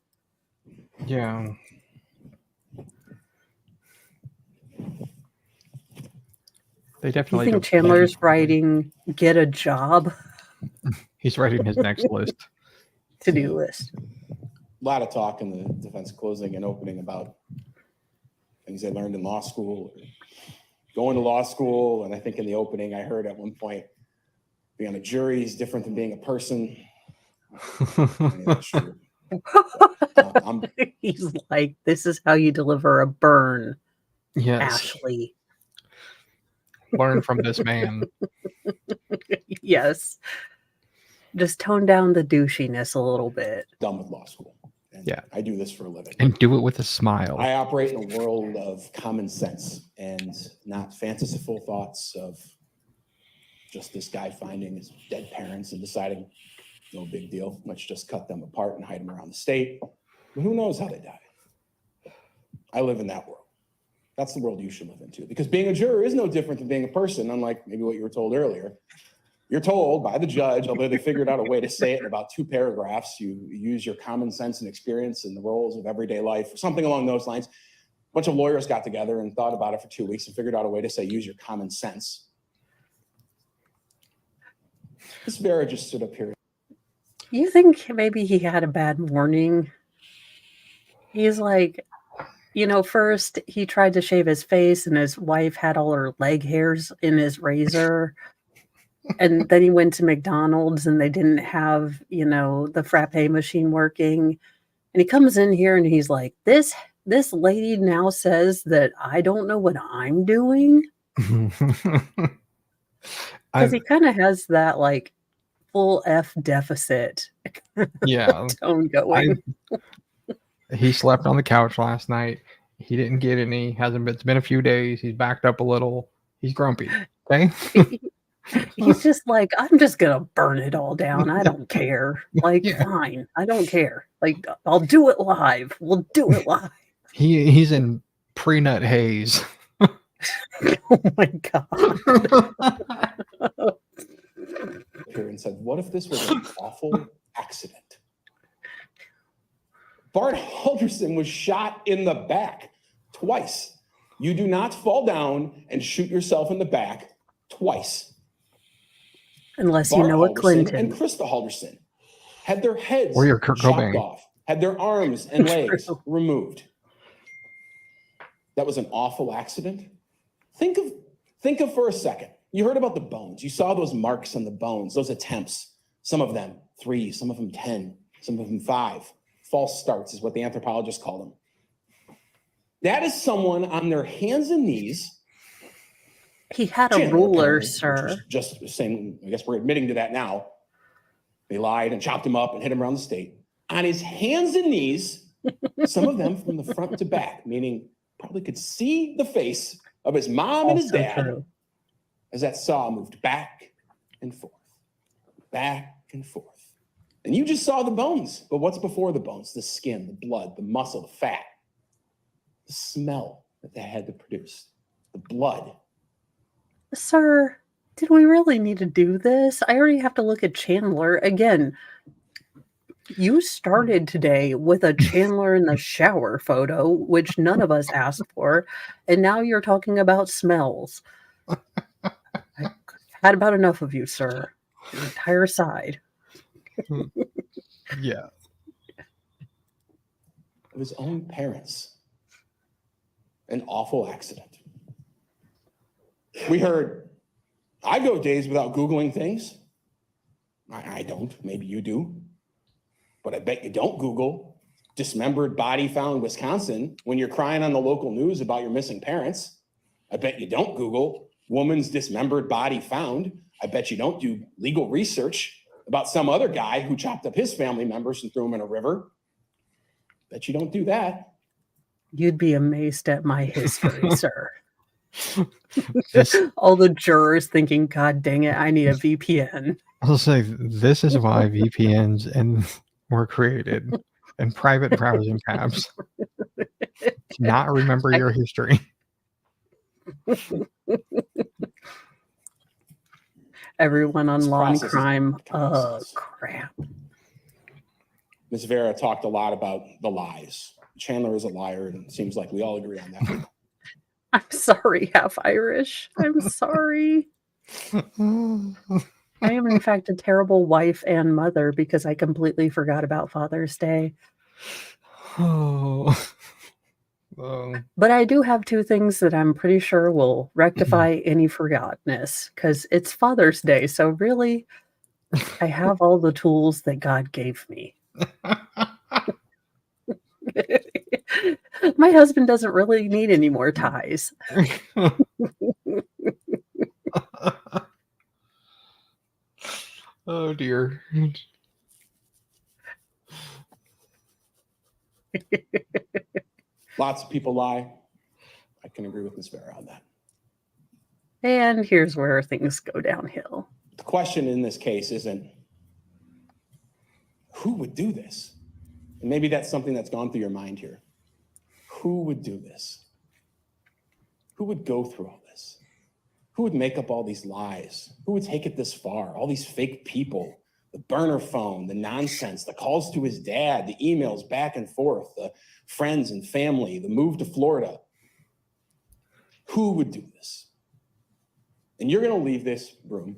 Yeah. They definitely You think Chandler's writing get a job? He's writing his next list. To-do list. A lot of talk in the defense closing and opening about things I learned in law school, going to law school. And I think in the opening, I heard at one point, being on a jury is different than being a person. I mean, that's true. He's like, this is how you deliver a burn, Yes. Ashley. Learn from this man. Yes. Just tone down the douchiness a little bit. Done with law school. And Yeah. I do this for a living. And do it with a smile. I operate in a world of common sense and not fanciful thoughts of just this guy finding his dead parents and deciding, no big deal, let's just cut them apart and hide them around the state. But who knows how they died? I live in that world. That's the world you should live into, because being a juror is no different than being a person, unlike maybe what you were told earlier. You're told by the judge, although they figured out a way to say it in about 2 paragraphs, you use your common sense and experience in the roles of everyday life, or something along those lines. A bunch of lawyers got together and thought about it for 2 weeks and figured out a way to say, use your common sense. This Vera just stood up here. You think maybe he had a bad morning? He's like, first he tried to shave his face and his wife had all her leg hairs in his razor. And then he went to McDonald's and they didn't have, the frappe machine working. And he comes in here and he's like, this lady now says that I don't know what I'm doing. Because he kind of has that like full F deficit Yeah. tone going. He slept on the couch last night. He didn't get any. It's been a few days. He's backed up a little. He's grumpy. Okay. He's just like, I'm just gonna burn it all down. I don't care. Like, fine. I don't care. Like, I'll do it live. We'll do it live. He's in pre-nut haze. Oh my God. Here and said, what if this was an awful accident? Bart Halderson was shot in the back twice. You do not fall down and shoot yourself in the back twice. Unless Bart you know a Halderson Clinton. and Krista Halderson had their heads Or your Kurt chopped Cobain. off, had their arms and legs removed. That was an awful accident. Think of for a second. You heard about the bones. You saw those marks on the bones, those attempts. Some of them 3, some of them 10, some of them 5. False starts is what the anthropologists call them. That is someone on their hands and knees. He had a Chandler, ruler, apparently, sir. which was just saying, I guess we're admitting to that now. They lied and chopped him up and hit him around the state. On his hands and knees, some of them from the front to back, meaning probably could see the face of his mom and his Also dad true. as that saw moved back and forth, back and forth. And you just saw the bones, but what's before the bones? The skin, the blood, the muscle, the fat, the smell that they had to produce, the blood. Sir, did we really need to do this? I already have to look at Chandler. Again, you started today with a Chandler in the shower photo, which none of us asked for, and now you're talking about smells. I've had about enough of you, sir. Your entire side. Yeah. Of his own parents. An awful accident. We heard, I go days without Googling things. I don't, maybe you do. But I bet you don't Google dismembered body found Wisconsin when you're crying on the local news about your missing parents. I bet you don't Google woman's dismembered body found. I bet you don't do legal research about some other guy who chopped up his family members and threw them in a river. Bet you don't do that. You'd be amazed at my history, sir. This, All the jurors thinking, God dang it, I need a VPN. I'll say this is why VPNs were created and private browsing tabs. To not remember your history. Everyone on This law and process is crime. common Oh, sense. crap. Ms. Vera talked a lot about the lies. Chandler is a liar, and it seems like we all agree on that. I'm sorry, half Irish. I'm sorry. I am, in fact, a terrible wife and mother because I completely forgot about Father's Day. Oh. But I do have 2 things that I'm pretty sure will rectify any forgottenness because it's Father's Day. So really, I have all the tools that God gave me. My husband doesn't really need any more ties. Oh dear. Lots of people lie. I can agree with Ms. Vera on that. And here's where things go downhill. The question in this case isn't who would do this? And maybe that's something that's gone through your mind here. Who would do this? Who would go through all this? Who would make up all these lies? Who would take it this far? All these fake people, the burner phone, the nonsense, the calls to his dad, the emails back and forth, the friends and family, the move to Florida. Who would do this? And you're going to leave this room.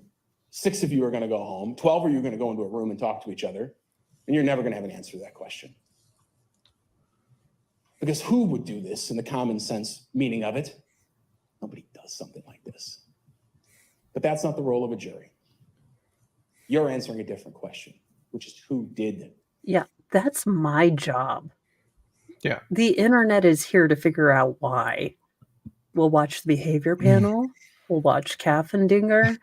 6 of you are going to go home. 12 of you are going to go into a room and talk to each other. And you're never going to have an answer to that question. Because who would do this in the common sense meaning of it? Nobody does something like this. But that's not the role of a jury. You're answering a different question, which is who did it? Yeah, that's my job. Yeah. The internet is here to figure out why. We'll watch the behavior panel. We'll watch Calf and Dinger.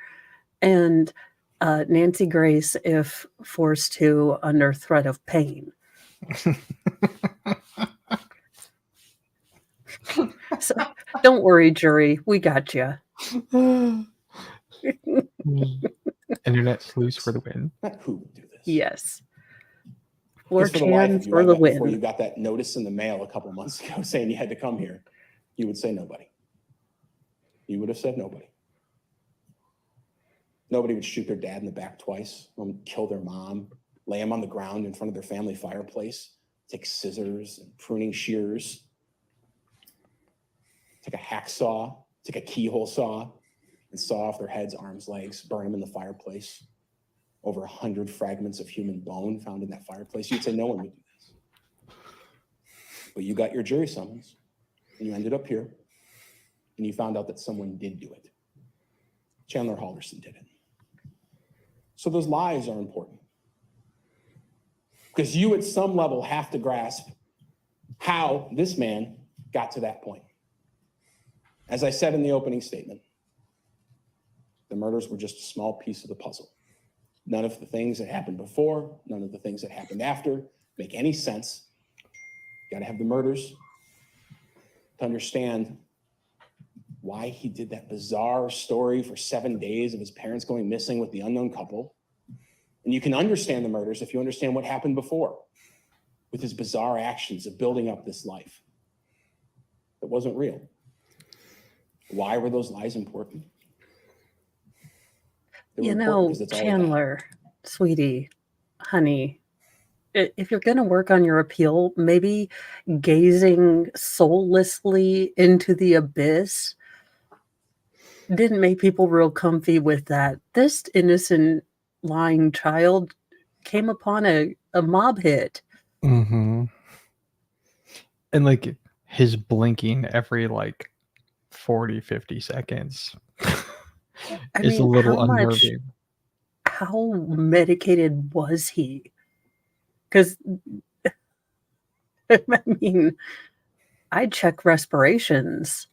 And Nancy Grace if forced to under threat of pain. So don't worry, jury. We got you. Internet sleuths for the win. Not who would do this. Yes. Because For for the life of Chan you, for I the bet before you win. got that notice in the mail a couple months ago saying you had to come here, you would say nobody. You would have said nobody. Nobody would shoot their dad in the back twice, kill their mom, lay him on the ground in front of their family fireplace, take scissors and pruning shears, take a hacksaw, take a keyhole saw, and saw off their heads, arms, legs, burn them in the fireplace. Over 100 fragments of human bone found in that fireplace. You'd say no one would do this. But you got your jury summons, and you ended up here, and you found out that someone did do it. Chandler Halderson did it. So those lies are important. Because you at some level have to grasp how this man got to that point. As I said in the opening statement, the murders were just a small piece of the puzzle. None of the things that happened before, none of the things that happened after make any sense. You gotta have the murders to understand why he did that bizarre story for 7 days of his parents going missing with the unknown couple. And you can understand the murders if you understand what happened before with his bizarre actions of building up this life that wasn't real. Why were those lies important? They were You important know, because it's all about- Chandler, sweetie, honey, if you're going to work on your appeal, maybe gazing soullessly into the abyss didn't make people real comfy with that. This innocent lying child came upon a mob hit. Mm-hmm. And like his blinking every like 40, 50 seconds I is a mean, little how much, unnerving. how medicated was he? Because, I mean, I check respirations,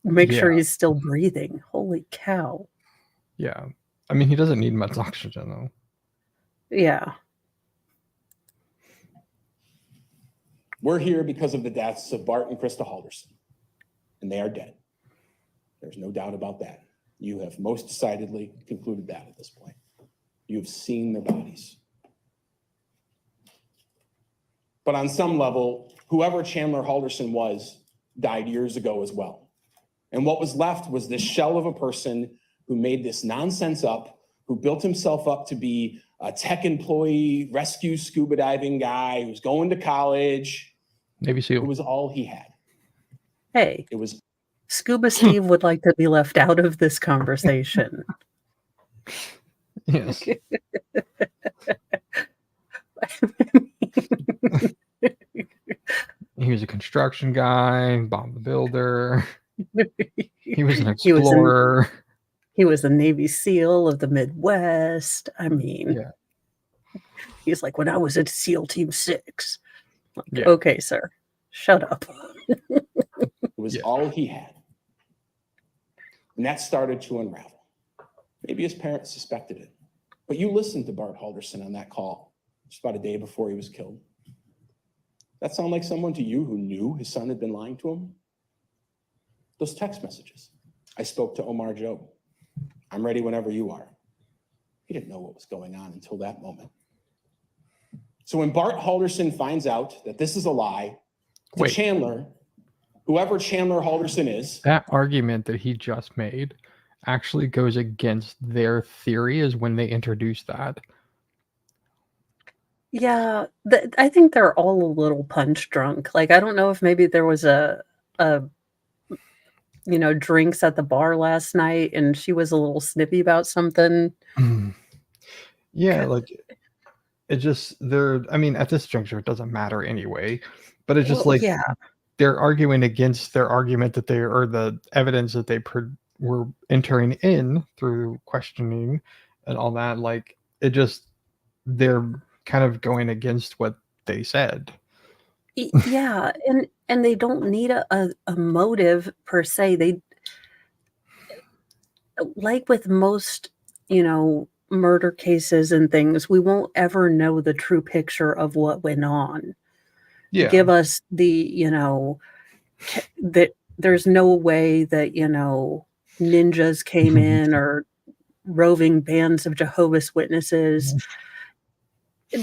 make sure Yeah. he's still breathing. Holy cow. Yeah. I mean, he doesn't need much oxygen though. Yeah. We're here because of the deaths of Bart and Krista Halderson, and they are dead. There's no doubt about that. You have most decidedly concluded that at this point. You have seen their bodies. But on some level, whoever Chandler Halderson was died years ago as well. And what was left was this shell of a person who made this nonsense up, who built himself up to be a tech employee, rescue scuba diving guy, who's going to college. Navy It SEAL. was all he had. Hey, It was Scuba Steve would like to be left out of this conversation. Yes. He was a construction guy, Bob the Builder. He was an He was explorer. He was a Navy SEAL of the Midwest. I mean, Yeah. he's like, when I was at SEAL Team 6. Like, Yeah. okay, sir, shut up. It was Yeah. all he had. And that started to unravel. Maybe his parents suspected it. But you listened to Bart Halderson on that call just about a day before he was killed. That sound like someone to you who knew his son had been lying to him? Those text messages. I spoke to Omar Job. I'm ready whenever you are. He didn't know what was going on until that moment. So when Bart Halderson finds out that this is a lie to Wait. Chandler, whoever Chandler Halderson is, That argument that he just made actually goes against their theory is when they introduce that. Yeah, I think they're all a little punch drunk. Like, I don't know if maybe there was a drinks at the bar last night and she was a little snippy about something. Yeah, like it just I mean, at this juncture it doesn't matter anyway, but it's just Well, like yeah, they're arguing against their argument that they or the evidence that they were entering in through questioning and all that. Like it just they're kind of going against what they said. yeah, and they don't need a motive per se. They, like with most, murder cases and things, we won't ever know the true picture of what went on. Yeah. Give us that there's no way that, ninjas came in or roving bands of Jehovah's Witnesses.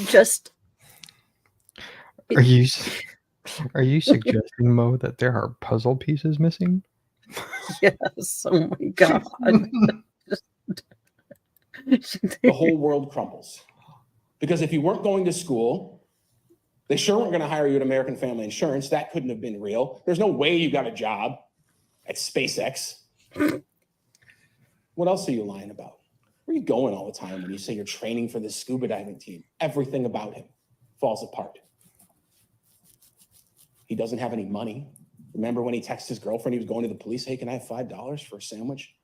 Just Are you suggesting, Mo, that there are puzzle pieces missing? yes, oh my God. the whole world crumbles. Because if you weren't going to school, they sure weren't going to hire you at American Family Insurance. That couldn't have been real. There's no way you got a job at SpaceX. What else are you lying about? Where are you going all the time when you say you're training for this scuba diving team? Everything about him falls apart. He doesn't have any money. Remember when he texted his girlfriend, he was going to the police, hey, can I have $5 for a sandwich?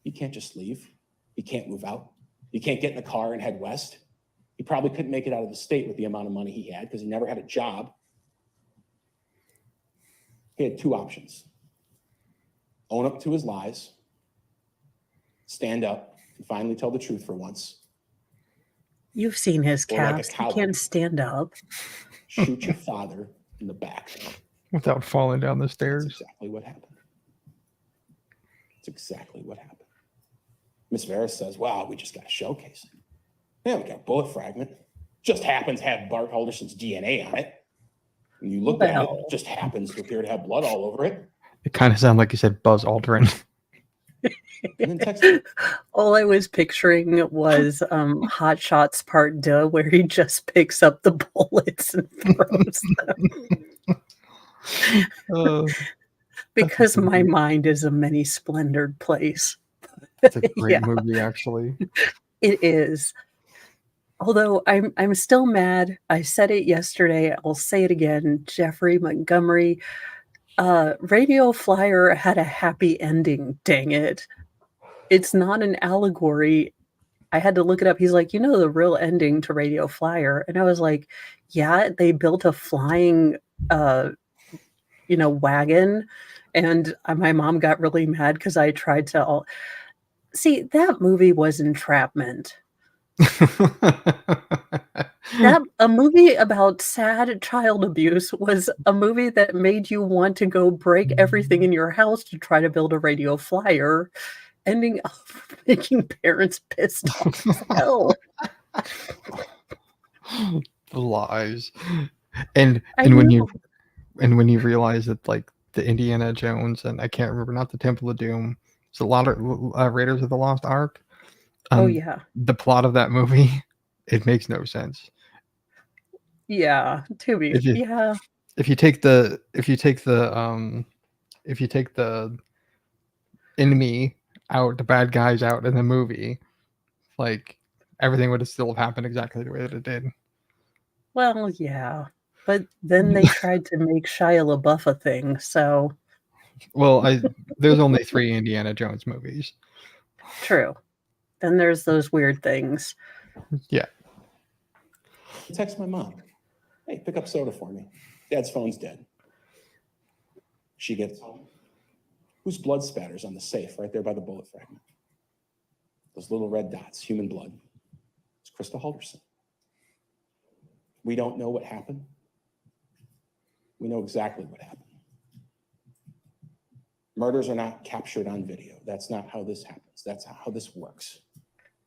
He can't just leave. He can't move out. He can't get in the car and head west. He probably couldn't make it out of the state with the amount of money he had because he never had a job. He had two options. Own up to his lies, stand up, and finally tell the truth for once. You've seen his Or like a cast. He coward. can't stand up. Shoot your father in the back. Without falling down the That's stairs. exactly what happened. That's exactly what happened. Miss Vera says, wow, we just got a showcase. Yeah, we got a bullet fragment. Just happens to have Bart Halderson's DNA on it. When you look at it, Well. it just happens to appear to have blood all over it. It kind of sounded like you said Buzz Aldrin. And then text me. All I was picturing was Hot Shots Part 2, where he just picks up the bullets and throws them. Because my mind is a many splendored place. It's a great Yeah. movie, actually. It is. Although I'm still mad. I said it yesterday. I'll say it again. Jeffrey Montgomery. Radio Flyer had a happy ending. Dang it. It's not an allegory. I had to look it up. He's like, the real ending to Radio Flyer. And I was like, yeah, they built a flying, wagon. And my mom got really mad because I tried to see, that movie was entrapment. A movie about sad child abuse was a movie that made you want to go break everything in your house to try to build a Radio Flyer, ending up making parents pissed off as hell. The lies. And I when know. you realize that like the Indiana Jones and I can't remember, not the Temple of Doom, it's a lot of Raiders of the Lost Ark. Oh yeah. The plot of that movie, it makes no sense. Yeah. Yeah. If you take the enemy out, the bad guys out in the movie, like everything would have still happened exactly the way that it did. Well, yeah. But then they tried to make Shia LaBeouf a thing, so. Well, there's only 3 Indiana Jones movies. True. Then there's those weird things. Yeah. I text my mom. Hey, pick up soda for me. Dad's phone's dead. She gets home. Whose blood spatters on the safe right there by the bullet fragment? Those little red dots, human blood. It's Krista Halderson. We don't know what happened. We know exactly what happened. Murders are not captured on video. That's not how this happens. That's not how this works.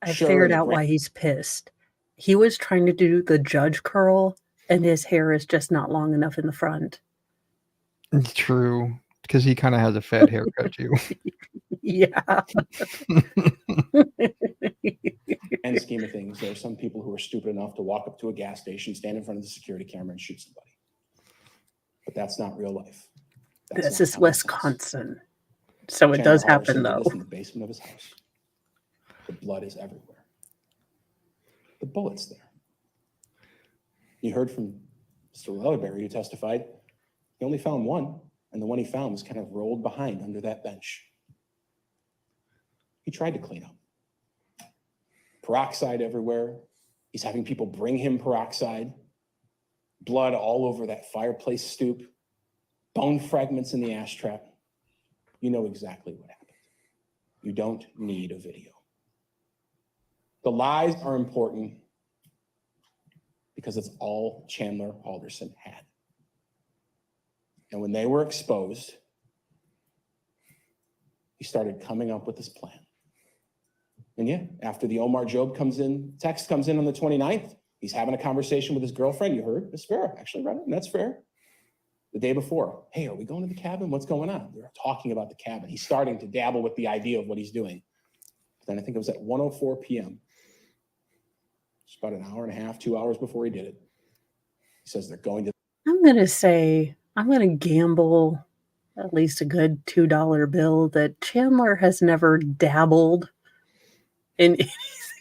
I Sure, figured the out grand- why he's pissed. He was trying to do the judge curl, and his hair is just not long enough in the front. True, because he kind of has a fat haircut too. Yeah. End scheme of things, there are some people who are stupid enough to walk up to a gas station, stand in front of the security camera, and shoot somebody. But that's not real life. That's This not is how it happens. Wisconsin. So it Chandler does happen, Halderson did though. this in the basement of his house. The blood is everywhere. The bullet's there. You heard from Mr. Leatherberry, who testified. He only found one, and the one he found was kind of rolled behind under that bench. He tried to clean up. Peroxide everywhere. He's having people bring him peroxide. Blood all over that fireplace stoop. Bone fragments in the ash trap. You know exactly what happened. You don't need a video. The lies are important because it's all Chandler Halderson had. And when they were exposed, he started coming up with this plan. And yeah, after the Omar Job text comes in on the 29th, he's having a conversation with his girlfriend. You heard, Miss Farah actually read it, and that's fair. The day before, hey, are we going to the cabin? What's going on? They're talking about the cabin. He's starting to dabble with the idea of what he's doing. Then I think it was at 1:04 p.m. Just about an hour and a half, 2 hours before he did it. He says they're going to. I'm going to gamble at least a good $2 bill that Chandler has never dabbled in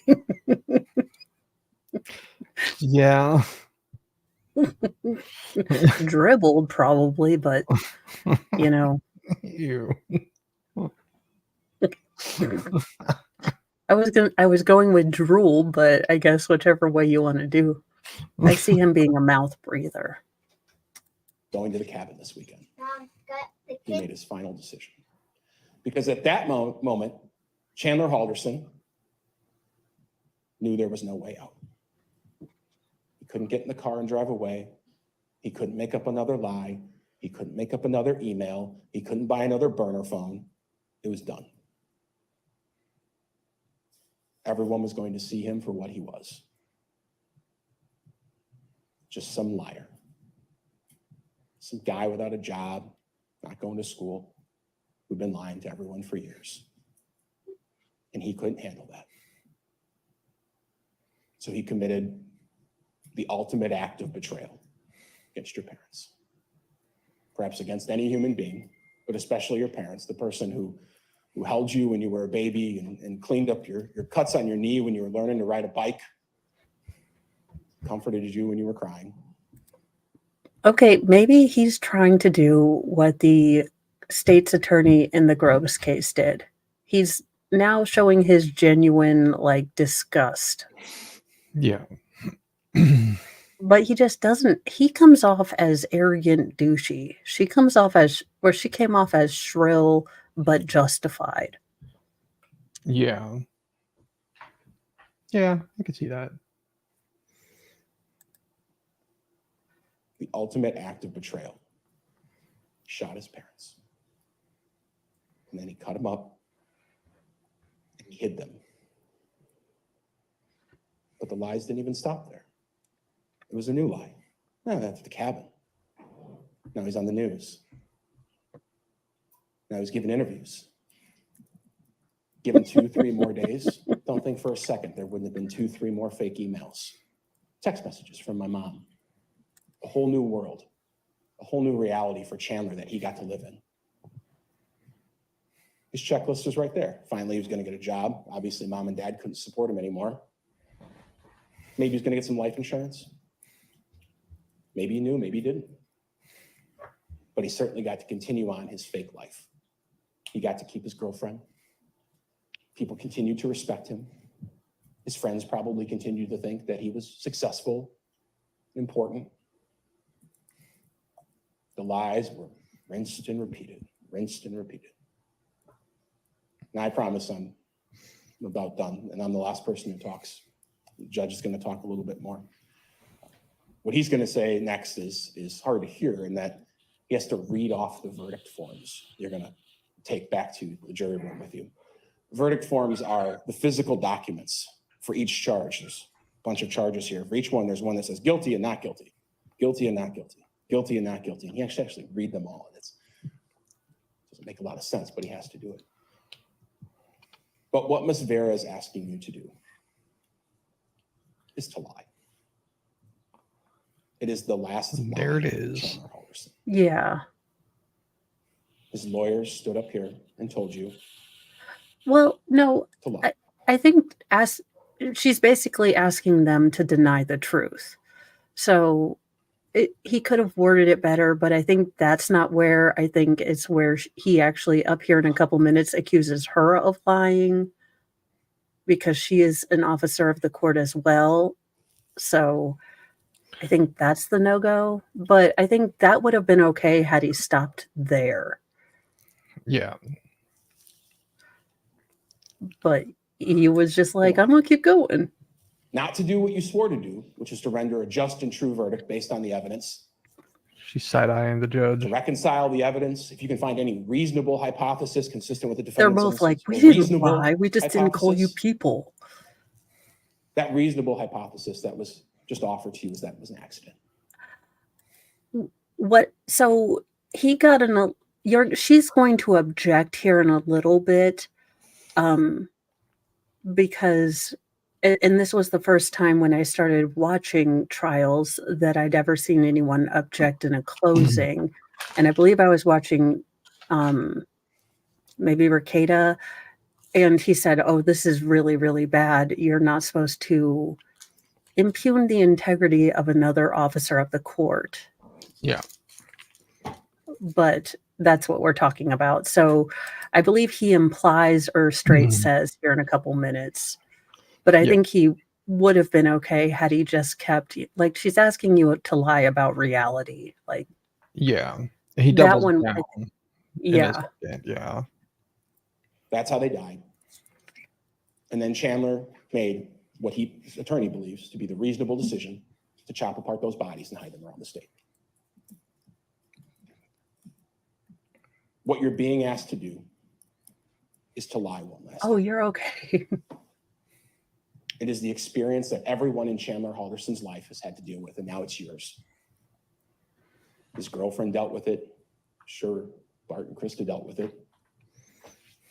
anything. Yeah. Dribbled, probably, but, you know. Ew. I was going with drool, but I guess whichever way you want to do. I see him being a mouth breather. Going to the cabin this weekend. He made his final decision. Because at that moment, Chandler Halderson knew there was no way out. He couldn't get in the car and drive away. He couldn't make up another lie. He couldn't make up another email. He couldn't buy another burner phone. It was done. Everyone was going to see him for what he was. Just some liar. Some guy without a job, not going to school, who'd been lying to everyone for years. And he couldn't handle that. So he committed the ultimate act of betrayal against your parents. Perhaps against any human being, but especially your parents, the person who held you when you were a baby and cleaned up your cuts on your knee when you were learning to ride a bike, comforted you when you were crying. Okay, maybe he's trying to do what the state's attorney in the Groves case did. He's now showing his genuine, disgust. Yeah. But he just doesn't. He comes off as arrogant, douchey. She came off as shrill but justified. Yeah. Yeah, I could see that. The ultimate act of betrayal. He shot his parents. And then he cut them up and he hid them. But the lies didn't even stop there. It was a new lie. No, that's the cabin. Now he's on the news. Now he's giving interviews. Given 2-3 more days, don't think for a second there wouldn't have been 2-3 more fake emails. Text messages from my mom. A whole new world. A whole new reality for Chandler that he got to live in. His checklist was right there. Finally, he was going to get a job. Obviously, mom and dad couldn't support him anymore. Maybe he was going to get some life insurance. Maybe he knew, maybe he didn't. But he certainly got to continue on his fake life. He got to keep his girlfriend. People continued to respect him. His friends probably continued to think that he was successful, important. The lies were rinsed and repeated, rinsed and repeated. And I promise I'm about done, and I'm the last person who talks. The judge is going to talk a little bit more. What he's going to say next is hard to hear in that he has to read off the verdict forms. You're going to take back to the jury room with you. Verdict forms are the physical documents for each charge. There's a bunch of charges here. For each one, there's one that says guilty and not guilty, guilty and not guilty, guilty and not guilty. And he actually read them all. And it doesn't make a lot of sense, but he has to do it. But what Ms. Vera is asking you to do is to lie. It is the last lie. There it of is. Chandler Halderson. Yeah. His lawyers stood up here and told you Well, no, to lie. I think she's basically asking them to deny the truth. So he could have worded it better, but I think that's not where. I think it's where he actually up here in a couple minutes accuses her of lying because she is an officer of the court as well. So I think that's the no-go, but I think that would have been okay had he stopped there. Yeah. But he was just like, I'm going to keep going. Not to do what you swore to do, which is to render a just and true verdict based on the evidence, She's side-eyeing the judge. to reconcile the evidence. If you can find any reasonable hypothesis consistent with the They're defendant's both like, innocence, we or didn't reasonable lie. We just didn't call you hypothesis, people. that reasonable hypothesis that was just offered to you was that it was an accident. What? So he got she's going to object here in a little bit, because, and this was the first time when I started watching trials that I'd ever seen anyone object in a closing, and I believe I was watching, maybe Ricada, and he said, "Oh, this is really, really bad. You're not supposed to impugn the integrity of another officer of the court." Yeah. But that's what we're talking about. So I believe he implies or straight says here in a couple minutes. But I think he would have been okay had he just kept, like, she's asking you to lie about reality. Like, Yeah. He That doubles one, down. in his yeah. head, yeah. That's how they died. And then Chandler made what his attorney believes to be the reasonable decision to chop apart those bodies and hide them around the state. What you're being asked to do is to lie one last Oh, time. you're okay. It is the experience that everyone in Chandler Halderson's life has had to deal with, and now it's yours. His girlfriend dealt with it. Sure, Bart and Krista dealt with it.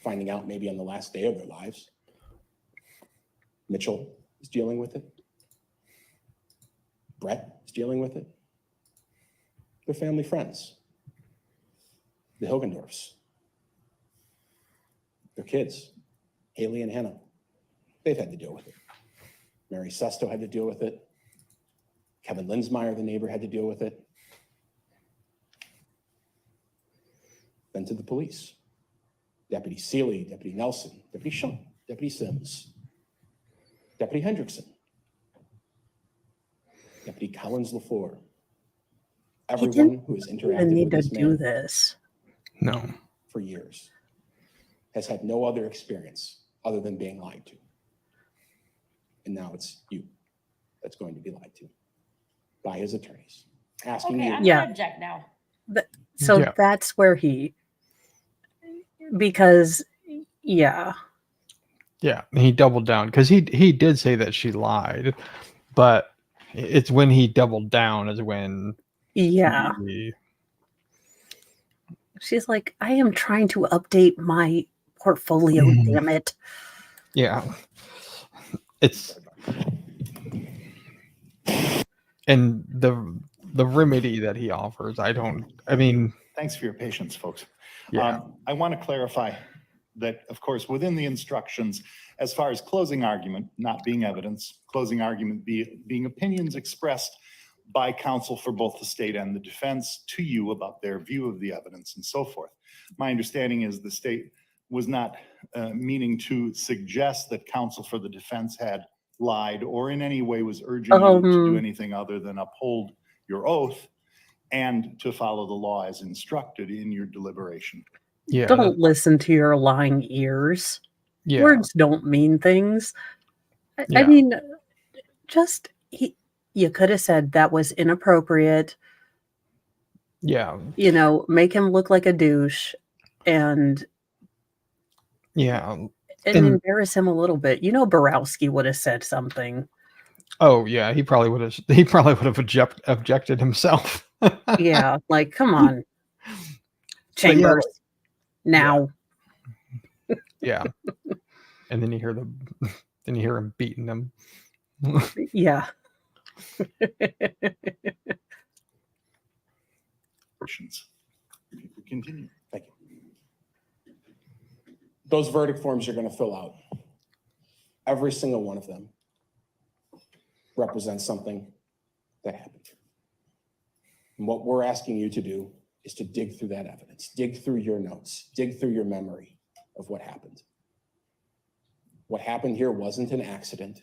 Finding out maybe on the last day of their lives. Mitchell is dealing with it. Brett is dealing with it. Their family friends. The Hilgendorfs. Their kids, Haley and Hannah. They've had to deal with it. Mary Sesto had to deal with it. Kevin Linsmeyer, the neighbor, had to deal with it. Then to the police. Deputy Seeley, Deputy Nelson, Deputy Shunk, Deputy Sims, Deputy Hendrickson, Deputy Collins LaFleur. Everyone who has I interacted need with to this do man this. No. for years has had no other experience other than being lied to. And now it's you that's going to be lied to by his attorneys, asking Okay, you. I'm Yeah. gonna object now. So Yeah. that's where because, yeah. Yeah. He doubled down because he did say that she lied, but it's when he doubled down is when Yeah. he- She's like, I am trying to update my portfolio, damn it. yeah. It's and the remedy that he offers, Thanks for your patience, folks. yeah. I want to clarify that, of course, within the instructions, as far as closing argument not being evidence, closing argument being opinions expressed by counsel for both the state and the defense to you about their view of the evidence and so forth. My understanding is the state was not meaning to suggest that counsel for the defense had lied or in any way was urging you to do anything other than uphold your oath and to follow the law as instructed in your deliberation. Yeah. Don't listen to your lying ears. Yeah. Words don't mean things. I Yeah. mean, you could have said that was inappropriate, Yeah. make him look like a douche, and Yeah. and And embarrass him a little bit. You know, Borowski would have said something. oh yeah, he probably would have objected himself. Yeah, like, come on, But yeah, Chambers, now. yeah. And then you hear him beating them. Yeah. Questions? We continue. Thank you. Those verdict forms you're going to fill out, every single one of them represents something that happened. And what we're asking you to do is to dig through that evidence, dig through your notes, dig through your memory of what happened. What happened here wasn't an accident.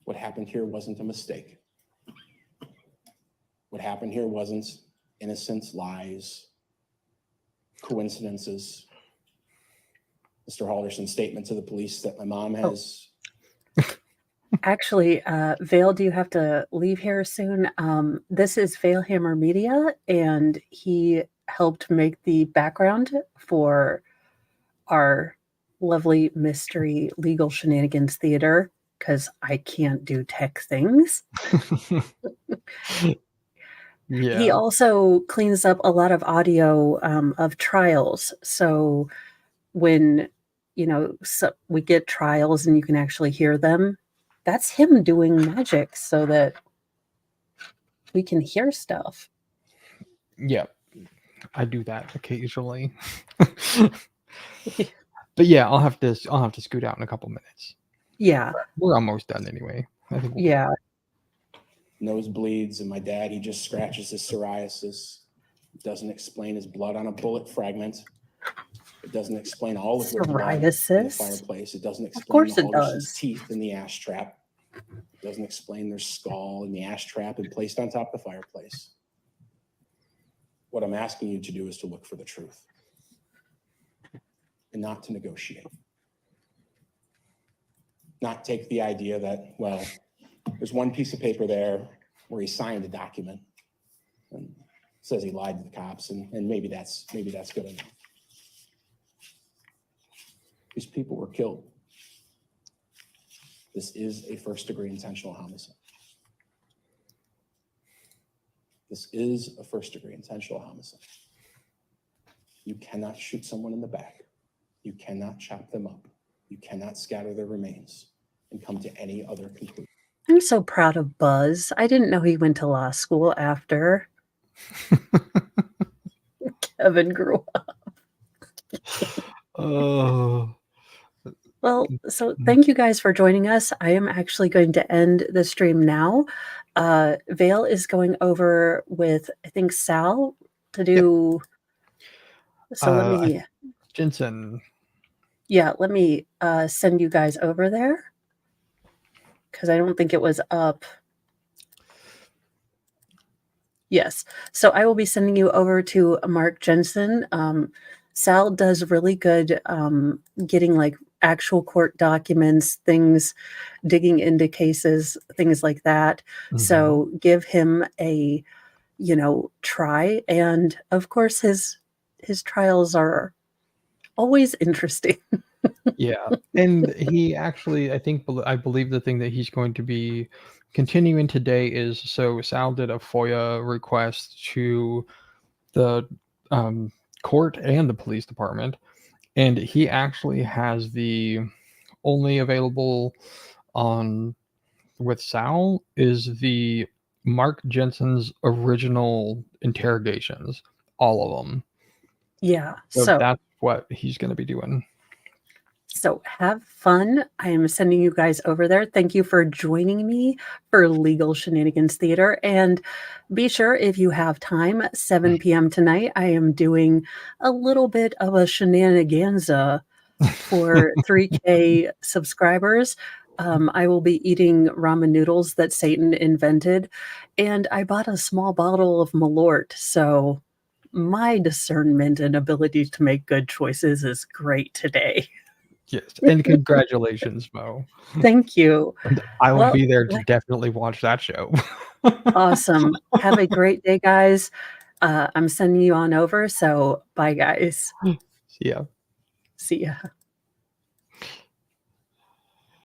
What happened here wasn't a mistake. What happened here wasn't innocent lies, coincidences. Mr. Halderson's statement to the police that my mom has. Actually, Vale, do you have to leave here soon? This is Valehammer Media, and he helped make the background for our lovely mystery legal shenanigans theater, because I can't do tech things. Yeah. He also cleans up a lot of audio of trials. So when, we get trials and you can actually hear them, that's him doing magic so that we can hear stuff. Yeah. I do that occasionally. But yeah, I'll have to scoot out in a couple minutes. Yeah. We're almost done anyway. I think Yeah. Nose bleeds, and my dad, he just scratches his psoriasis. Doesn't explain his blood on a bullet fragment. It doesn't explain all of the blood in the Psoriasis? fireplace. It doesn't explain course the it Halderson's does. teeth in the ash trap. It doesn't explain their skull in the ash trap and placed on top of the fireplace. What I'm asking you to do is to look for the truth and not to negotiate. Not take the idea that, well, there's one piece of paper there where he signed a document and says he lied to the cops, and maybe that's good enough. These people were killed. This is a first-degree intentional homicide. This is a first-degree intentional homicide. You cannot shoot someone in the back. You cannot chop them up. You cannot scatter their remains and come to any other conclusion. I'm so proud of Buzz. I didn't know he went to law school after Kevin grew up. Oh. Well, so thank you guys for joining us. I am actually going to end the stream now. Vale is going over with, I think, Sal to do. Yep. So let me. Jensen. Yeah, let me send you guys over there because I don't think it was up. Yes. So I will be sending you over to Mark Jensen. Sal does really good getting like actual court documents, things, digging into cases, things like that. Mm-hmm. So give him a, try. And of course, his trials are always interesting. Yeah. And he actually, I believe the thing that he's going to be continuing today is, so Sal did a FOIA request to the court and the police department. And he actually has the only available on with Sal is the Mark Jensen's original interrogations, all of them. Yeah. So that's what he's going to be doing. So have fun. I am sending you guys over there. Thank you for joining me for Legal Shenanigans Theater. And be sure, if you have time, 7 p.m. tonight, I am doing a little bit of a shenaniganza for 3K subscribers. I will be eating ramen noodles that Satan invented. And I bought a small bottle of Malort. So my discernment and ability to make good choices is great today. Yes, and congratulations, Mo. Thank you. And I will be there to definitely watch that show. Awesome. Have a great day, guys. I'm sending you on over. So bye, guys. Yeah. See ya.